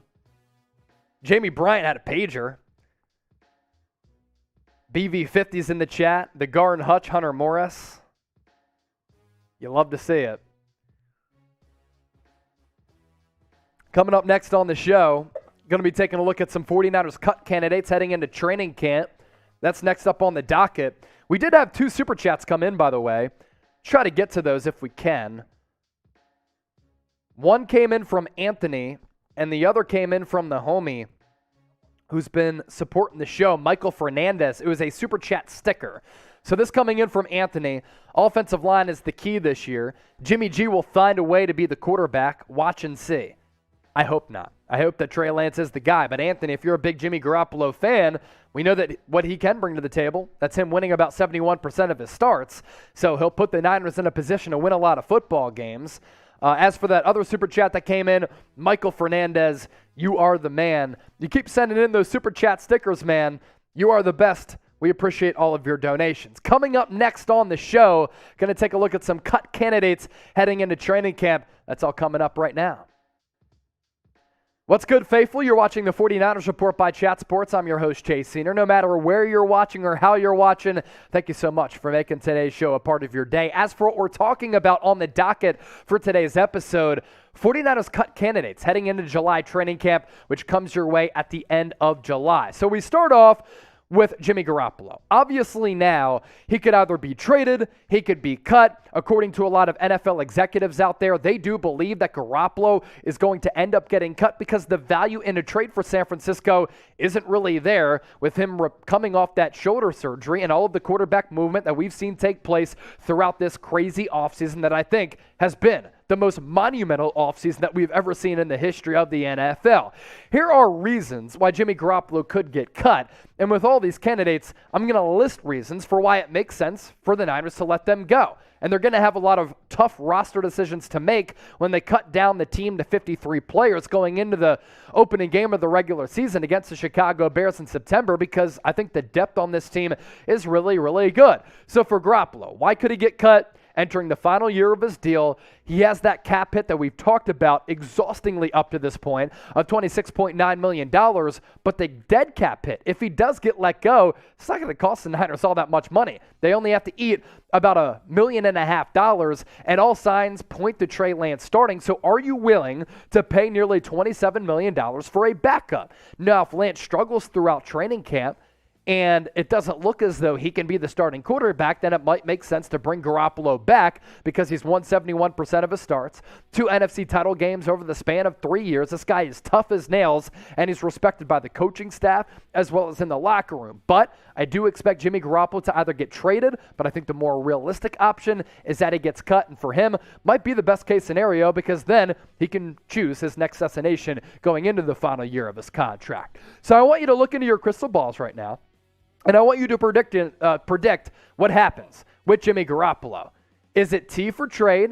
S1: Jamie Bryant had a pager. BV50's in the chat. The Garn Hutch, Hunter Morris. You love to see it. Coming up next on the show, going to be taking a look at some 49ers cut candidates heading into training camp. That's next up on the docket. We did have 2 Super Chats come in, by the way. Try to get to those if we can. One came in from Anthony, and the other came in from the homie who's been supporting the show, Michael Fernandez. It was a Super Chat sticker. So this coming in from Anthony, offensive line is the key this year. Jimmy G will find a way to be the quarterback. Watch and see. I hope not. I hope that Trey Lance is the guy. But Anthony, if you're a big Jimmy Garoppolo fan, we know that what he can bring to the table, that's him winning about 71% of his starts. So he'll put the Niners in a position to win a lot of football games. As for that other Super Chat that came in, Michael Fernandez, you are the man. You keep sending in those Super Chat stickers, man. You are the best. We appreciate all of your donations. Coming up next on the show, going to take a look at some cut candidates heading into training camp. That's all coming up right now. What's good, faithful? You're watching the 49ers Report by Chat Sports. I'm your host, Chase Senior. No matter where you're watching or how you're watching, thank you so much for making today's show a part of your day. As for what we're talking about on the docket for today's episode, 49ers cut candidates heading into July training camp, which comes your way at the end of July. So we start off with Jimmy Garoppolo. Obviously now, he could either be traded, he could be cut. According to a lot of NFL executives out there, they do believe that Garoppolo is going to end up getting cut because the value in a trade for San Francisco isn't really there with him coming off that shoulder surgery and all of the quarterback movement that we've seen take place throughout this crazy offseason that I think has been the most monumental offseason that we've ever seen in the history of the NFL. Here are reasons why Jimmy Garoppolo could get cut. And with all these candidates, I'm going to list reasons for why it makes sense for the Niners to let them go. And they're going to have a lot of tough roster decisions to make when they cut down the team to 53 players going into the opening game of the regular season against the Chicago Bears in September, because I think the depth on this team is really, really good. So for Garoppolo, why could he get cut? Entering the final year of his deal, he has that cap hit that we've talked about exhaustingly up to this point of $26.9 million, but the dead cap hit, if he does get let go, it's not going to cost the Niners all that much money. They only have to eat about $1.5 million, and all signs point to Trey Lance starting. So are you willing to pay nearly $27 million for a backup? Now, if Lance struggles throughout training camp, and it doesn't look as though he can be the starting quarterback, then it might make sense to bring Garoppolo back because he's won 71% of his starts, 2 NFC title games over the span of 3 years. This guy is tough as nails, and he's respected by the coaching staff as well as in the locker room. But I do expect Jimmy Garoppolo to either get traded, but I think the more realistic option is that he gets cut, and for him, might be the best case scenario because then he can choose his next destination going into the final year of his contract. So I want you to look into your crystal balls right now. And I want you to predict what happens with Jimmy Garoppolo. Is it T for trade,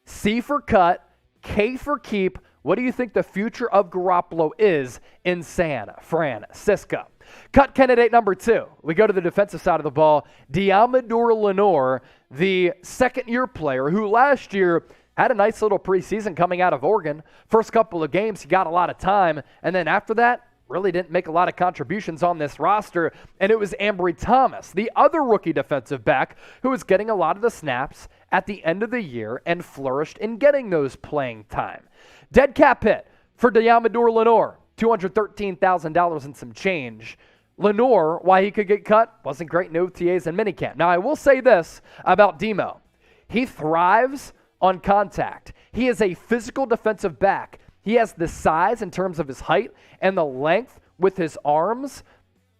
S1: C for cut, K for keep? What do you think the future of Garoppolo is in San Francisco? Cut candidate number 2. We go to the defensive side of the ball. Deommodore Lenoir, the second-year player who last year had a nice little preseason coming out of Oregon. First couple of games, he got a lot of time. And then after that, really didn't make a lot of contributions on this roster. And it was Ambry Thomas, the other rookie defensive back, who was getting a lot of the snaps at the end of the year and flourished in getting those playing time. Dead cap hit for Deommodore Lenoir, $213,000 and some change. Lenoir, why he could get cut, wasn't great in OTAs and minicamp. Now, I will say this about Demo. He thrives on contact. He is a physical defensive back. He has the size in terms of his height and the length with his arms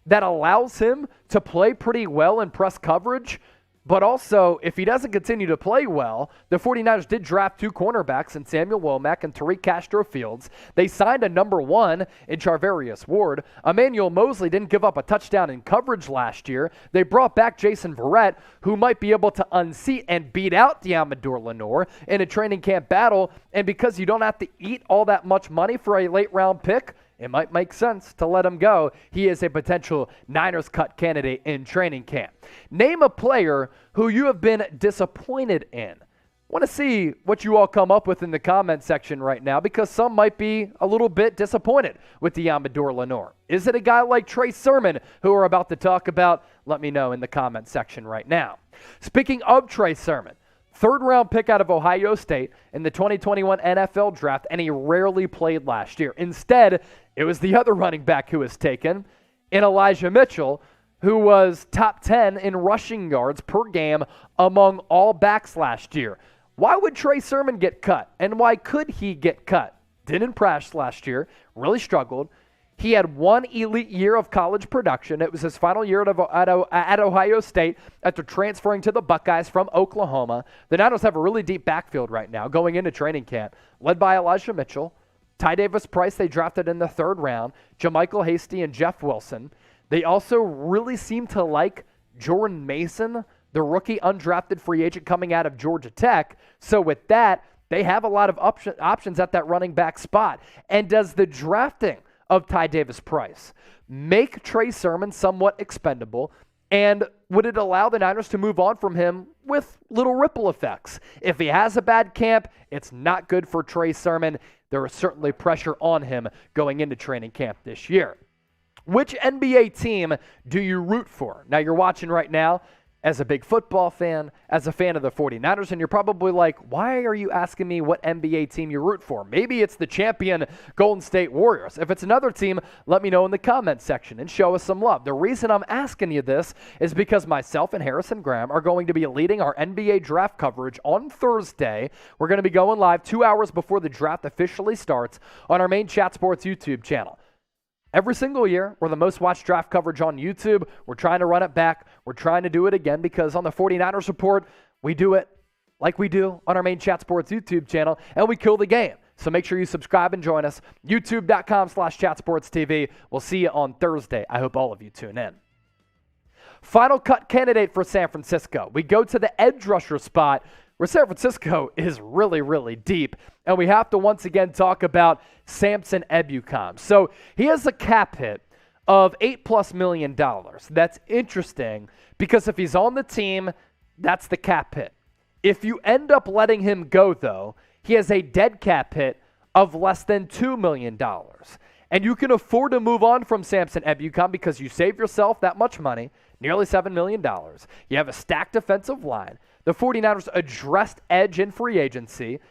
S1: that allows him to play pretty well in press coverage. But also, if he doesn't continue to play well, the 49ers did draft 2 cornerbacks in Samuel Womack and Tariq Castro-Fields. They signed a number 1 in Charvarius Ward. Emmanuel Mosley didn't give up a touchdown in coverage last year. They brought back Jason Verrett, who might be able to unseat and beat out Deommodore Lenoir in a training camp battle. And because you don't have to eat all that much money for a late-round pick, it might make sense to let him go. He is a potential Niners cut candidate in training camp. Name a player who you have been disappointed in. Want to see what you all come up with in the comment section right now, because some might be a little bit disappointed with Deommodore Lenoir. Is it a guy like Trey Sermon, who we're about to talk about? Let me know in the comment section right now. Speaking of Trey Sermon, 3rd-round pick out of Ohio State in the 2021 NFL Draft, and he rarely played last year. Instead, it was the other running back who was taken, in Elijah Mitchell, who was top 10 in rushing yards per game among all backs last year. Why would Trey Sermon get cut, and why could he get cut? Didn't impress last year, really struggled. He had 1 elite year of college production. It was his final year at Ohio State after transferring to the Buckeyes from Oklahoma. The Niners have a really deep backfield right now going into training camp, led by Elijah Mitchell, Ty Davis-Price they drafted in the 3rd round, JaMychal Hasty and Jeff Wilson. They also really seem to like Jordan Mason, the rookie undrafted free agent coming out of Georgia Tech. So with that, they have a lot of options at that running back spot. And does the drafting of Ty Davis-Price make Trey Sermon somewhat expendable? And would it allow the Niners to move on from him with little ripple effects? If he has a bad camp, it's not good for Trey Sermon. There is certainly pressure on him going into training camp this year. Which NBA team do you root for? Now, you're watching right now as a big football fan, as a fan of the 49ers, and you're probably like, why are you asking me what NBA team you root for? Maybe it's the champion Golden State Warriors. If it's another team, let me know in the comments section and show us some love. The reason I'm asking you this is because myself and Harrison Graham are going to be leading our NBA draft coverage on Thursday. We're going to be going live 2 hours before the draft officially starts on our main Chat Sports YouTube channel. Every single year, we're the most watched draft coverage on YouTube. We're trying to run it back. We're trying to do it again because on the 49ers Report, we do it like we do on our main Chat Sports YouTube channel, and we kill the game. So make sure you subscribe and join us. YouTube.com/ChatSportsTV. We'll see you on Thursday. I hope all of you tune in. Final cut candidate for San Francisco. We go to the edge rusher spot, where San Francisco is really, really deep. And we have to once again talk about Samson Ebukam. So he has a cap hit of $8+ million. That's interesting because if he's on the team, that's the cap hit. If you end up letting him go, though, he has a dead cap hit of less than $2 million. And you can afford to move on from Samson Ebukam because you save yourself that much money, nearly $7 million. You have a stacked defensive line. The 49ers addressed edge in free agency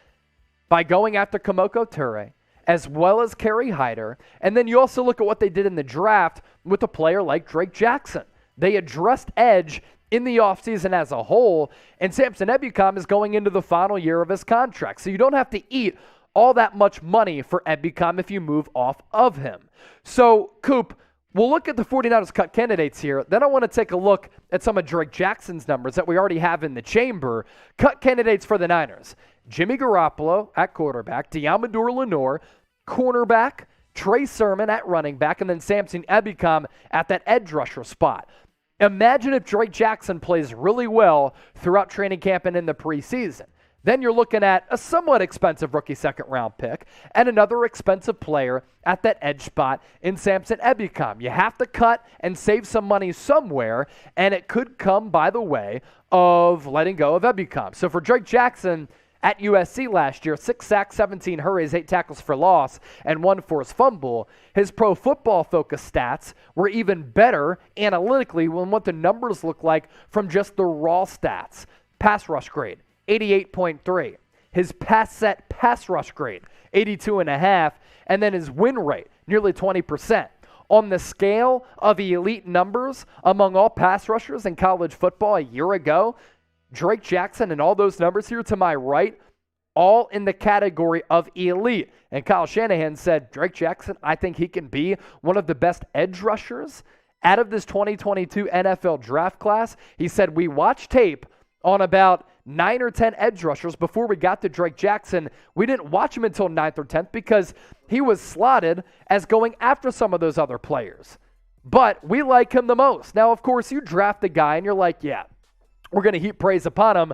S1: by going after Kamoko Toure, as well as Kerry Hyder. And then you also look at what they did in the draft with a player like Drake Jackson. They addressed edge in the offseason as a whole, and Samson Ebukam is going into the final year of his contract. So you don't have to eat all that much money for Ebukam if you move off of him. So, Coop, we'll look at the 49ers cut candidates here. Then I want to take a look at some of Drake Jackson's numbers that we already have in the chamber. Cut candidates for the Niners: Jimmy Garoppolo at quarterback, Deommodore Lenoir, cornerback, Trey Sermon at running back, and then Samson Ebukam at that edge rusher spot. Imagine if Drake Jackson plays really well throughout training camp and in the preseason. Then you're looking at a somewhat expensive rookie second-round pick and another expensive player at that edge spot in Samson Ebukam. You have to cut and save some money somewhere, and it could come by the way of letting go of Ebukam. So for Drake Jackson at USC last year, 6 sacks, 17 hurries, 8 tackles for loss, and 1 forced fumble. His Pro Football Focus stats were even better analytically than what the numbers look like from just the raw stats. Pass rush grade, 88.3. His pass set pass rush grade, 82.5. And then his win rate, nearly 20%. On the scale of elite numbers among all pass rushers in college football a year ago, Drake Jackson and all those numbers here to my right, all in the category of elite. And Kyle Shanahan said, Drake Jackson, I think he can be one of the best edge rushers out of this 2022 NFL draft class. He said, we watched tape on about 9 or 10 edge rushers before we got to Drake Jackson. We didn't watch him until 9th or 10th because he was slotted as going after some of those other players. But we like him the most. Now, of course, you draft a guy and you're like, yeah, we're going to heap praise upon him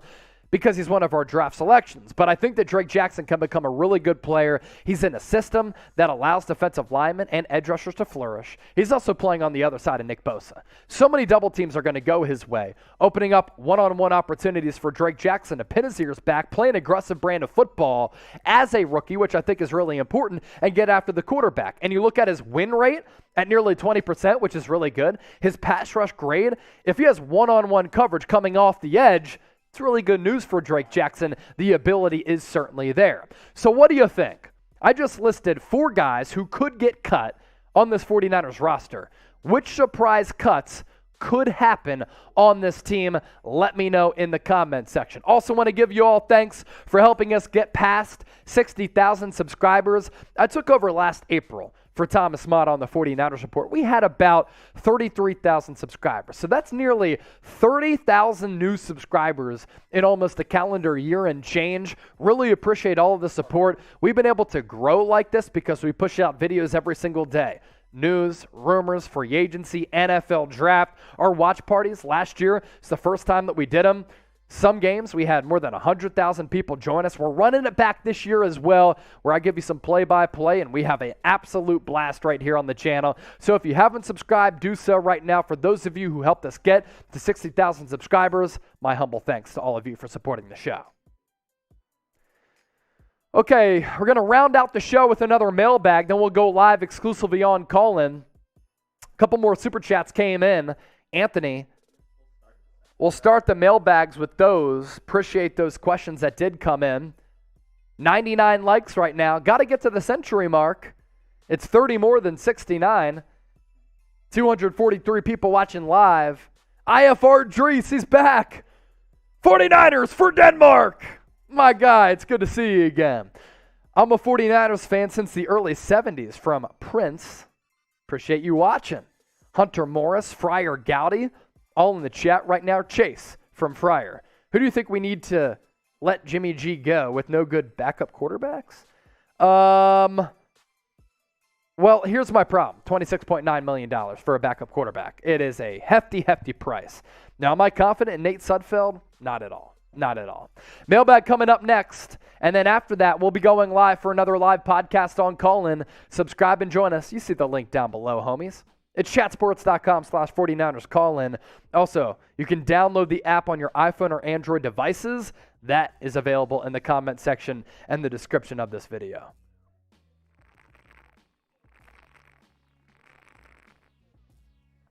S1: because he's one of our draft selections. But I think that Drake Jackson can become a really good player. He's in a system that allows defensive linemen and edge rushers to flourish. He's also playing on the other side of Nick Bosa. So many double teams are going to go his way, opening up one-on-one opportunities for Drake Jackson to pin his ears back, play an aggressive brand of football as a rookie, which I think is really important, and get after the quarterback. And you look at his win rate at nearly 20%, which is really good. His pass rush grade, if he has one-on-one coverage coming off the edge, it's really good news for Drake Jackson. The ability is certainly there. So what do you think? I just listed 4 guys who could get cut on this 49ers roster. Which surprise cuts could happen on this team? Let me know in the comment section. Also want to give you all thanks for helping us get past 60,000 subscribers. I took over last April for Thomas Mott on the 49ers Report. We had about 33,000 subscribers. So that's nearly 30,000 new subscribers in almost a calendar year and change. Really appreciate all of the support. We've been able to grow like this because we push out videos every single day. News, rumors, free agency, NFL draft. Our watch parties last year, it's the first time that we did them. Some games, we had more than 100,000 people join us. We're running it back this year as well, where I give you some play-by-play, and we have an absolute blast right here on the channel. So if you haven't subscribed, do so right now. For those of you who helped us get to 60,000 subscribers, my humble thanks to all of you for supporting the show. Okay, we're going to round out the show with another mailbag, then we'll go live exclusively on call-in. A couple more Super Chats came in. Anthony, we'll start the mailbags with those. Appreciate those questions that did come in. 99 likes right now. Got to get to the century mark. It's 30 more than 69. 243 people watching live. IFR Dries, he's back. 49ers for Denmark. My guy, it's good to see you again. I'm a 49ers fan since the early 70s from Prince. Appreciate you watching. Hunter Morris, Fryer Gowdy, all in the chat right now. Chase from Fryer. Who do you think we need to let Jimmy G go with no good backup quarterbacks? Well, here's my problem. $26.9 million for a backup quarterback. It is a hefty, hefty price. Now, am I confident in Nate Sudfeld? Not at all. Not at all. Mailbag coming up next. And then after that, we'll be going live for another live podcast on Call-In. Subscribe and join us. You see the link down below, homies. It's chatsports.com/49ers call-in. Also, you can download the app on your iPhone or Android devices. That is available in the comment section and the description of this video.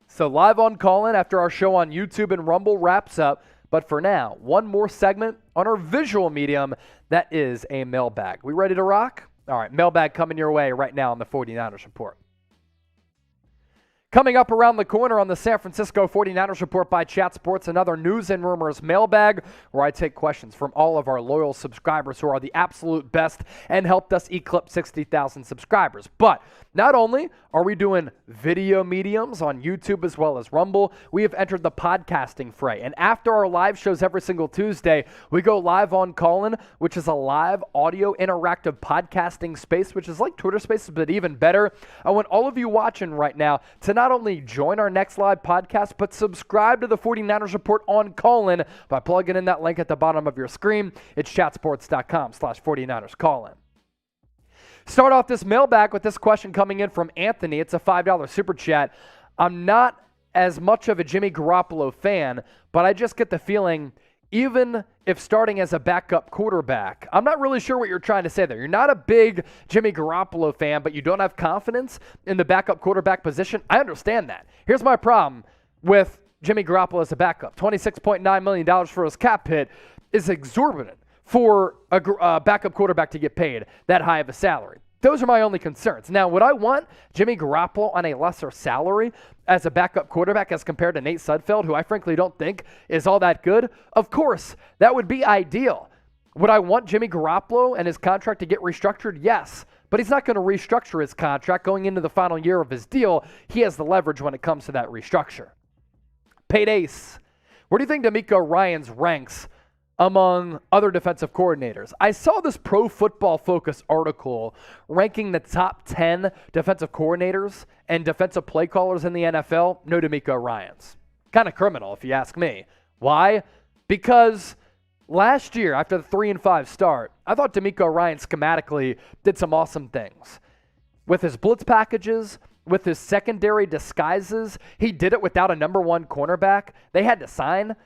S1: So live on Call-In after our show on YouTube and Rumble wraps up. But for now, one more segment on our visual medium that is a mailbag. We ready to rock? All right, mailbag coming your way right now on the 49ers Report. Coming up around the corner on the San Francisco 49ers Report by Chat Sports, another news and rumors mailbag where I take questions from all of our loyal subscribers who are the absolute best and helped us eclipse 60,000 subscribers. But not only are we doing video mediums on YouTube as well as Rumble, we have entered the podcasting fray. And after our live shows every single Tuesday, we go live on Call-In, which is a live audio interactive podcasting space, which is like Twitter Spaces, but even better. I want all of you watching right now tonight not only join our next live podcast, but subscribe to the 49ers Report on Callin by plugging in that link at the bottom of your screen. It's chatsports.com/49ers Callin. Start off this mailbag with this question coming in from Anthony. It's a $5 super chat. I'm not as much of a Jimmy Garoppolo fan, but I just get the feeling, even if starting as a backup quarterback, I'm not really sure what you're trying to say there. You're not a big Jimmy Garoppolo fan, but you don't have confidence in the backup quarterback position. I understand that. Here's my problem with Jimmy Garoppolo as a backup. $26.9 million for his cap hit is exorbitant for a backup quarterback to get paid that high of a salary. Those are my only concerns. Now, would I want Jimmy Garoppolo on a lesser salary as a backup quarterback as compared to Nate Sudfeld, who I frankly don't think is all that good? Of course, that would be ideal. Would I want Jimmy Garoppolo and his contract to get restructured? Yes, but he's not going to restructure his contract going into the final year of his deal. He has the leverage when it comes to that restructure. Paid Ace, where do you think DeMeco Ryans ranks among other defensive coordinators? I saw this Pro Football Focus article ranking the top 10 defensive coordinators and defensive play callers in the NFL. No DeMeco Ryans. Kind of criminal, if you ask me. Why? Because last year, after the 3-5 start, I thought DeMeco Ryans schematically did some awesome things. With his blitz packages, with his secondary disguises, he did it without a number one cornerback. They had to sign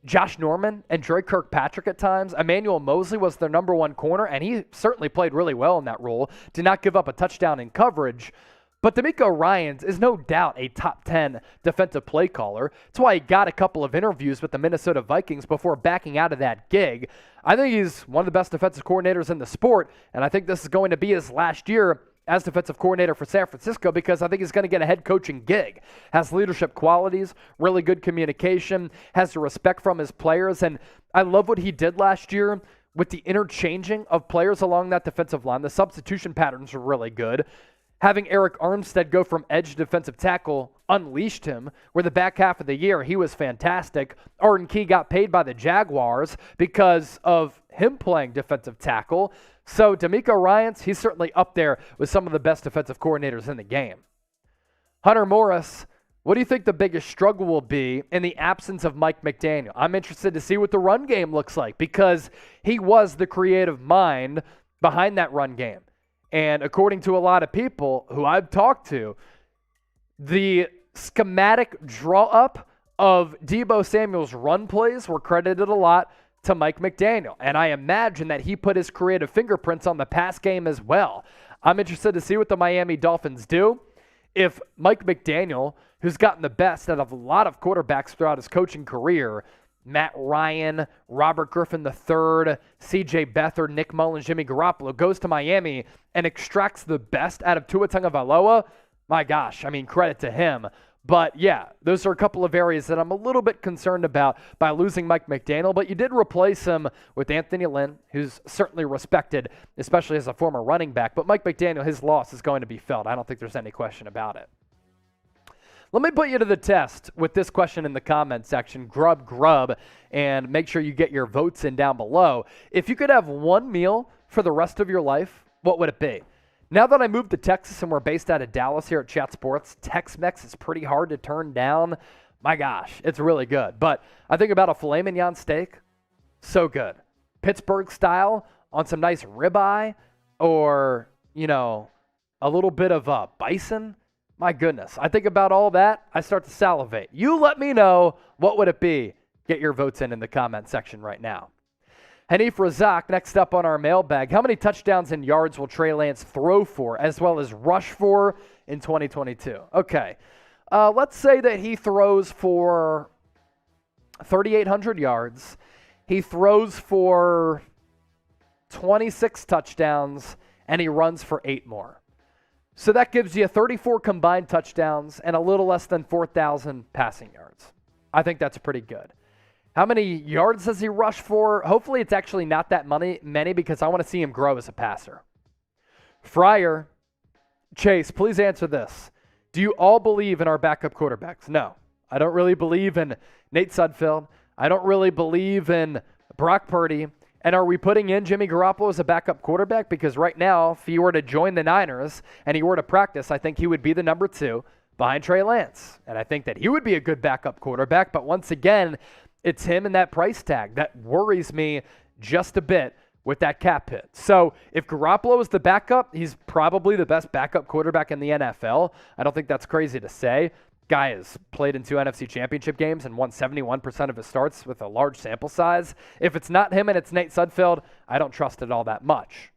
S1: Josh Norman and Dre Kirkpatrick at times. Emmanuel Mosley was their number one corner, and he certainly played really well in that role. Did not give up a touchdown in coverage. But DeMeco Ryans is no doubt a top 10 defensive play caller. That's why he got a couple of interviews with the Minnesota Vikings before backing out of that gig. I think he's one of the best defensive coordinators in the sport, and I think this is going to be his last year as defensive coordinator for San Francisco because I think he's going to get a head coaching gig. Has leadership qualities, really good communication, has the respect from his players, and I love what he did last year with the interchanging of players along that defensive line. The substitution patterns were really good. Having Eric Armstead go from edge to defensive tackle unleashed him, where the back half of the year he was fantastic. Arden Key got paid by the Jaguars because of him playing defensive tackle. So DeMeco Ryans, he's certainly up there with some of the best defensive coordinators in the game. Hunter Morris, what do you think the biggest struggle will be in the absence of Mike McDaniel? I'm interested to see what the run game looks like because he was the creative mind behind that run game. And according to a lot of people who I've talked to, the schematic draw up of Deebo Samuel's run plays were credited a lot to Mike McDaniel. And I imagine that he put his creative fingerprints on the pass game as well. I'm interested to see what the Miami Dolphins do. If Mike McDaniel, who's gotten the best out of a lot of quarterbacks throughout his coaching career, Matt Ryan, Robert Griffin III, C.J. Beathard, Nick Mullins, Jimmy Garoppolo, goes to Miami and extracts the best out of Tua Tagovailoa, my gosh, I mean, credit to him. But yeah, those are a couple of areas that I'm a little bit concerned about by losing Mike McDaniel. But you did replace him with Anthony Lynn, who's certainly respected, especially as a former running back. But Mike McDaniel, his loss is going to be felt. I don't think there's any question about it. Let me put you to the test with this question in the comment section, grub, and make sure you get your votes in down below. If you could have one meal for the rest of your life, what would it be? Now that I moved to Texas and we're based out of Dallas here at Chat Sports, Tex-Mex is pretty hard to turn down. My gosh, it's really good. But I think about a filet mignon steak, so good. Pittsburgh style on some nice ribeye or, a little bit of bison. My goodness, I think about all that, I start to salivate. You let me know, what would it be? Get your votes in the comment section right now. Hanif Razak, next up on our mailbag. How many touchdowns and yards will Trey Lance throw for as well as rush for in 2022? Okay, let's say that he throws for 3,800 yards. He throws for 26 touchdowns, and he runs for 8 more. So that gives you 34 combined touchdowns and a little less than 4,000 passing yards. I think that's pretty good. How many yards does he rush for? Hopefully it's actually not that many because I want to see him grow as a passer. Fryer, Chase, please answer this. Do you all believe in our backup quarterbacks? No. I don't really believe in Nate Sudfeld. I don't really believe in Brock Purdy. And are we putting in Jimmy Garoppolo as a backup quarterback? Because right now, if he were to join the Niners and he were to practice, I think he would be the number 2. behind Trey Lance. And I think that he would be a good backup quarterback. But once again, it's him and that price tag that worries me just a bit with that cap hit. So if Garoppolo is the backup, he's probably the best backup quarterback in the NFL. I don't think that's crazy to say. Guy has played in 2 NFC championship games and won 71% of his starts with a large sample size. If it's not him and it's Nate Sudfeld, I don't trust it all that much.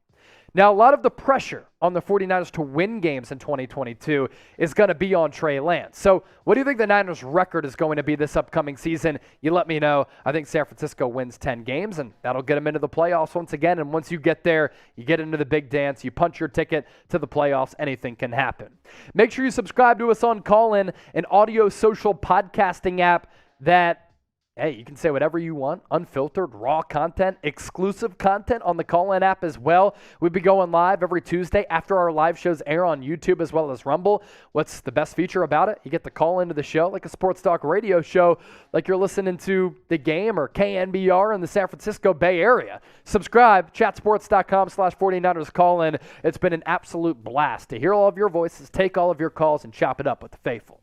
S1: Now, a lot of the pressure on the 49ers to win games in 2022 is going to be on Trey Lance. So what do you think the Niners' record is going to be this upcoming season? You let me know. I think San Francisco wins 10 games, and that'll get them into the playoffs once again. And once you get there, you get into the big dance, you punch your ticket to the playoffs, anything can happen. Make sure you subscribe to us on Callin, an audio social podcasting app that, hey, you can say whatever you want, unfiltered, raw content, exclusive content on the Callin app as well. We'll be going live every Tuesday after our live shows air on YouTube as well as Rumble. What's the best feature about it? You get to call into the show like a sports talk radio show, like you're listening to The Game or KNBR in the San Francisco Bay Area. Subscribe, chatsports.com/49ers Callin. It's been an absolute blast to hear all of your voices, take all of your calls, and chop it up with the faithful.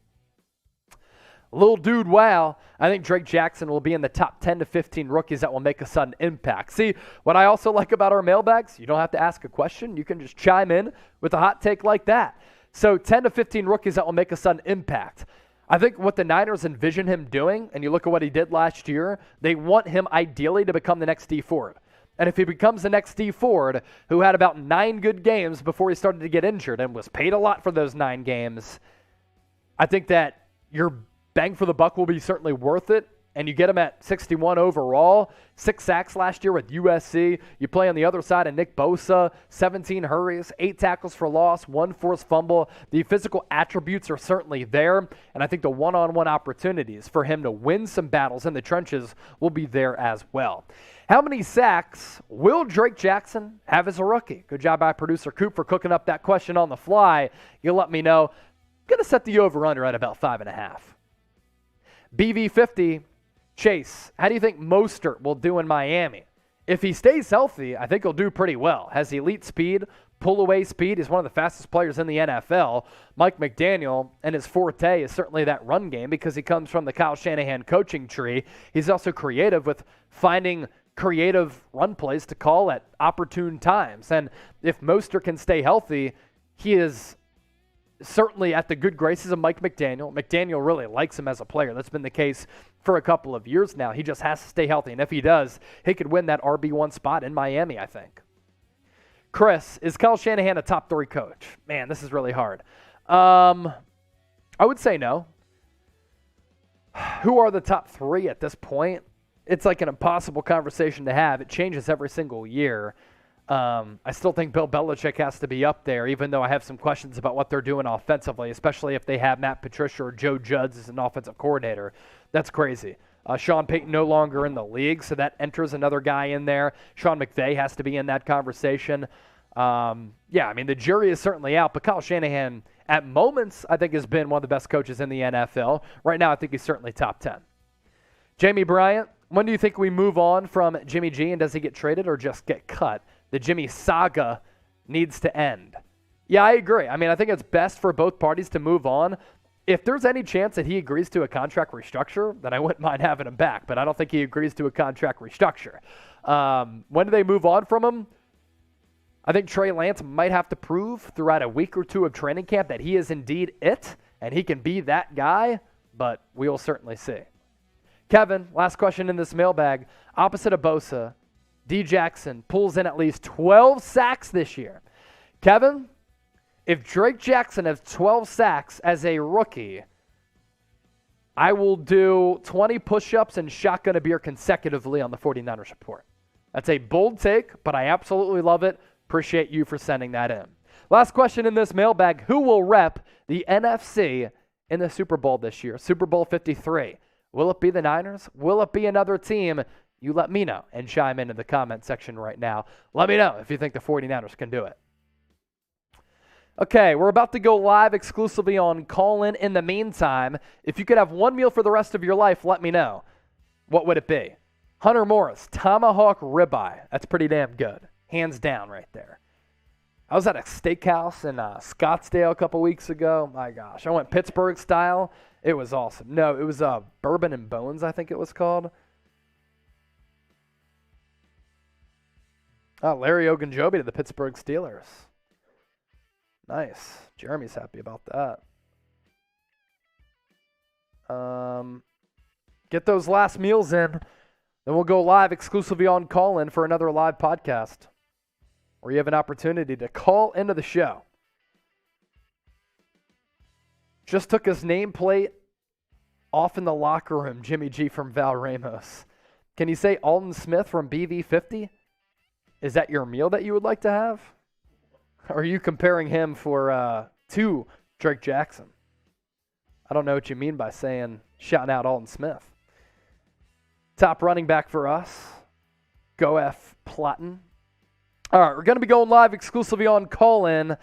S1: Little dude, wow. I think Drake Jackson will be in the top 10 to 15 rookies that will make a sudden impact. See, what I also like about our mailbags, you don't have to ask a question. You can just chime in with a hot take like that. So 10 to 15 rookies that will make a sudden impact. I think what the Niners envision him doing, and you look at what he did last year, they want him ideally to become the next D Ford. And if he becomes the next D Ford, who had about 9 good games before he started to get injured and was paid a lot for those 9 games, I think that your bang for the buck will be certainly worth it, and you get him at 61 overall, 6 sacks last year with USC. You play on the other side of Nick Bosa, 17 hurries, 8 tackles for loss, 1 forced fumble. The physical attributes are certainly there, and I think the one-on-one opportunities for him to win some battles in the trenches will be there as well. How many sacks will Drake Jackson have as a rookie? Good job by producer Coop for cooking up that question on the fly. You'll let me know. I'm going to set the over-under at about 5.5. BV50, Chase, how do you think Mostert will do in Miami? If he stays healthy, I think he'll do pretty well. Has elite speed, pull-away speed. He's one of the fastest players in the NFL. Mike McDaniel, and his forte is certainly that run game because he comes from the Kyle Shanahan coaching tree. He's also creative with finding creative run plays to call at opportune times. And if Mostert can stay healthy, he is certainly at the good graces of Mike McDaniel. McDaniel really likes him as a player. That's been the case for a couple of years now. He just has to stay healthy. And if he does, he could win that RB1 spot in Miami, I think. Chris, is Kyle Shanahan a top 3 coach? Man, this is really hard. I would say no. Who are the top 3 at this point? It's like an impossible conversation to have. It changes every single year. I still think Bill Belichick has to be up there, even though I have some questions about what they're doing offensively, especially if they have Matt Patricia or Joe Judge as an offensive coordinator. That's crazy. Sean Payton no longer in the league, so that enters another guy in there. Sean McVay has to be in that conversation. The jury is certainly out, but Kyle Shanahan, at moments, I think has been one of the best coaches in the NFL. Right now, I think he's certainly top 10. Jamie Bryant, when do you think we move on from Jimmy G, and does he get traded or just get cut? The Jimmy saga needs to end. Yeah, I agree. I think it's best for both parties to move on. If there's any chance that he agrees to a contract restructure, then I wouldn't mind having him back, but I don't think he agrees to a contract restructure. When do they move on from him? I think Trey Lance might have to prove throughout a week or 2 of training camp that he is indeed it, and he can be that guy, but we will certainly see. Kevin, last question in this mailbag. Opposite of Bosa, D. Jackson pulls in at least 12 sacks this year. Kevin, if Drake Jackson has 12 sacks as a rookie, I will do 20 push-ups and shotgun a beer consecutively on the 49ers report. That's a bold take, but I absolutely love it. Appreciate you for sending that in. Last question in this mailbag. Who will rep the NFC in the Super Bowl this year? Super Bowl 53. Will it be the Niners? Will it be another team? You let me know and chime in the comment section right now. Let me know if you think the 49ers can do it. Okay, we're about to go live exclusively on Callin. In the meantime, if you could have one meal for the rest of your life, let me know. What would it be? Hunter Morris, tomahawk ribeye. That's pretty damn good. Hands down right there. I was at a steakhouse in Scottsdale a couple weeks ago. My gosh, I went Pittsburgh style. It was awesome. No, it was Bourbon and Bones, I think it was called. Oh, Larry Ogunjobi to the Pittsburgh Steelers. Nice. Jeremy's happy about that. Get those last meals in. Then we'll go live exclusively on call-in for another live podcast where you have an opportunity to call into the show. Just took his nameplate off in the locker room, Jimmy G from Val Ramos. Can you say Alton Smith from BV50? Is that your meal that you would like to have? Or are you comparing him to Drake Jackson? I don't know what you mean by shouting out Alton Smith. Top running back for us, Go F. Platten. All right, we're going to be going live exclusively on call-in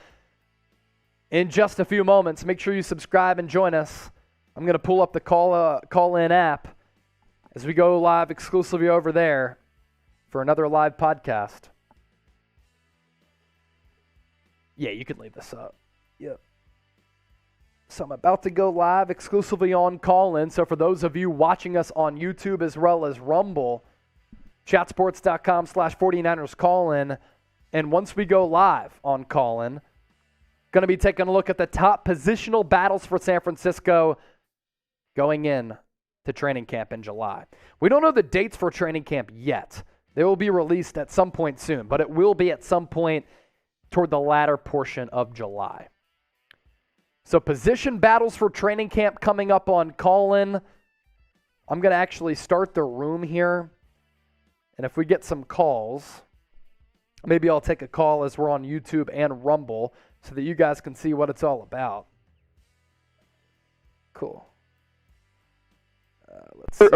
S1: in just a few moments. Make sure you subscribe and join us. I'm going to pull up the call-in app as we go live exclusively over there for another live podcast. Yeah, you can leave this up. Yep. So I'm about to go live exclusively on call-in. So for those of you watching us on YouTube as well as Rumble, chatsports.com/49ers call-in. And once we go live on call-in, going to be taking a look at the top positional battles for San Francisco going in to training camp in July. We don't know the dates for training camp yet. They will be released at some point soon, but it will be at some point toward the latter portion of July. So position battles for training camp coming up on call-in. I'm going to actually start the room here. And if we get some calls, maybe I'll take a call as we're on YouTube and Rumble so that you guys can see what it's all about. Cool. Let's see.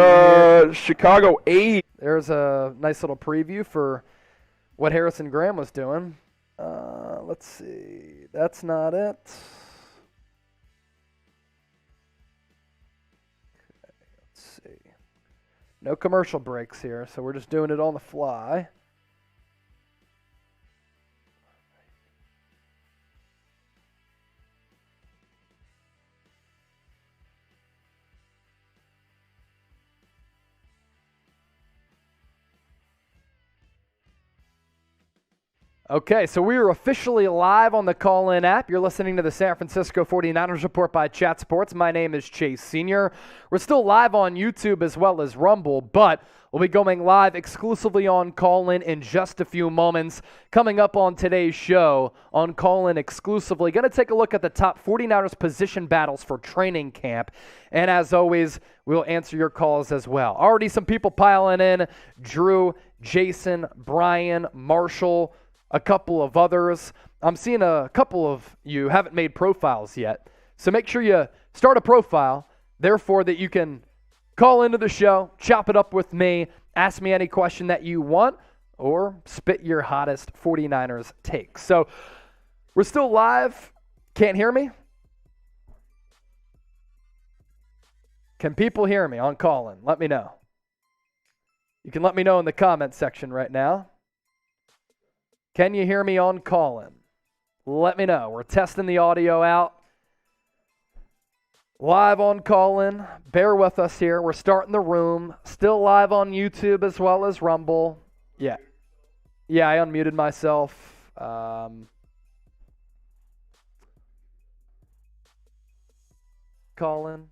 S3: Chicago 8.
S1: There's a nice little preview for what Harrison Graham was doing. Let's see. That's not it. Okay, let's see. No commercial breaks here, so we're just doing it on the fly. Okay, so we are officially live on the call-in app. You're listening to the San Francisco 49ers Report by Chat Sports. My name is Chase Sr. We're still live on YouTube as well as Rumble, but we'll be going live exclusively on call-in in just a few moments. Coming up on today's show, on call-in exclusively, going to take a look at the top 49ers position battles for training camp. And as always, we'll answer your calls as well. Already some people piling in. Drew, Jason, Brian, Marshall, a couple of others. I'm seeing a couple of you haven't made profiles yet. So make sure you start a profile, therefore that you can call into the show, chop it up with me, ask me any question that you want, or spit your hottest 49ers takes. So we're still live. Can't hear me? Can people hear me on call-in? Let me know. You can let me know in the comment section right now. Can you hear me on call-in? Let me know. We're testing the audio out. Live on call-in. Bear with us here. We're starting the room. Still live on YouTube as well as Rumble. Yeah, I unmuted myself. Call-in.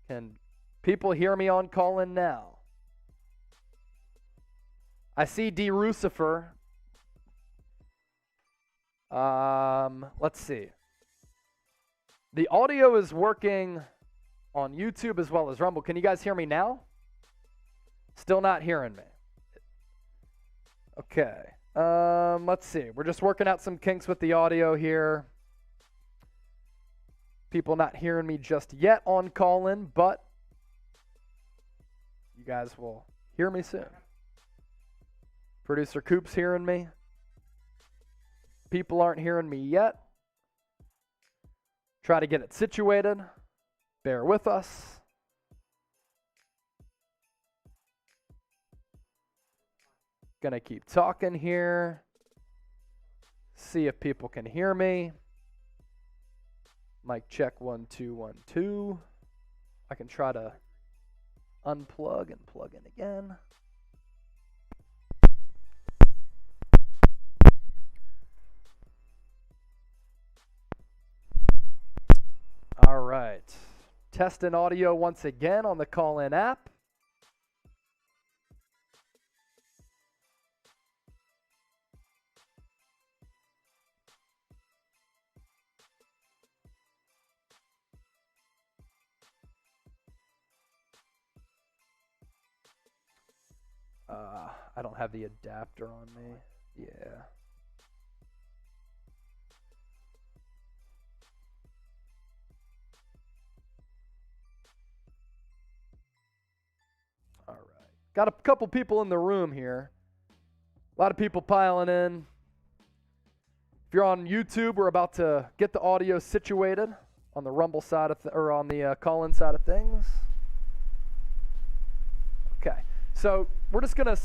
S1: Can people hear me on call-in now? I see D. Rucifer. Let's see. The audio is working on YouTube as well as Rumble. Can you guys hear me now? Still not hearing me. Okay. Let's see. We're just working out some kinks with the audio here. People not hearing me just yet on call-in, but you guys will hear me soon. Producer Coop's hearing me. People aren't hearing me yet. Try to get it situated. Bear with us. Gonna keep talking here. see if people can hear me. Mic check 1 2 1 2. I can try to unplug and plug in again. All right. Testing audio once again on the call-in app. I don't have the adapter on me. Yeah. All right. Got a couple people in the room here. A lot of people piling in. If you're on YouTube, we're about to get the audio situated on the Rumble side of or on the call-in side of things. Okay. So we're just going to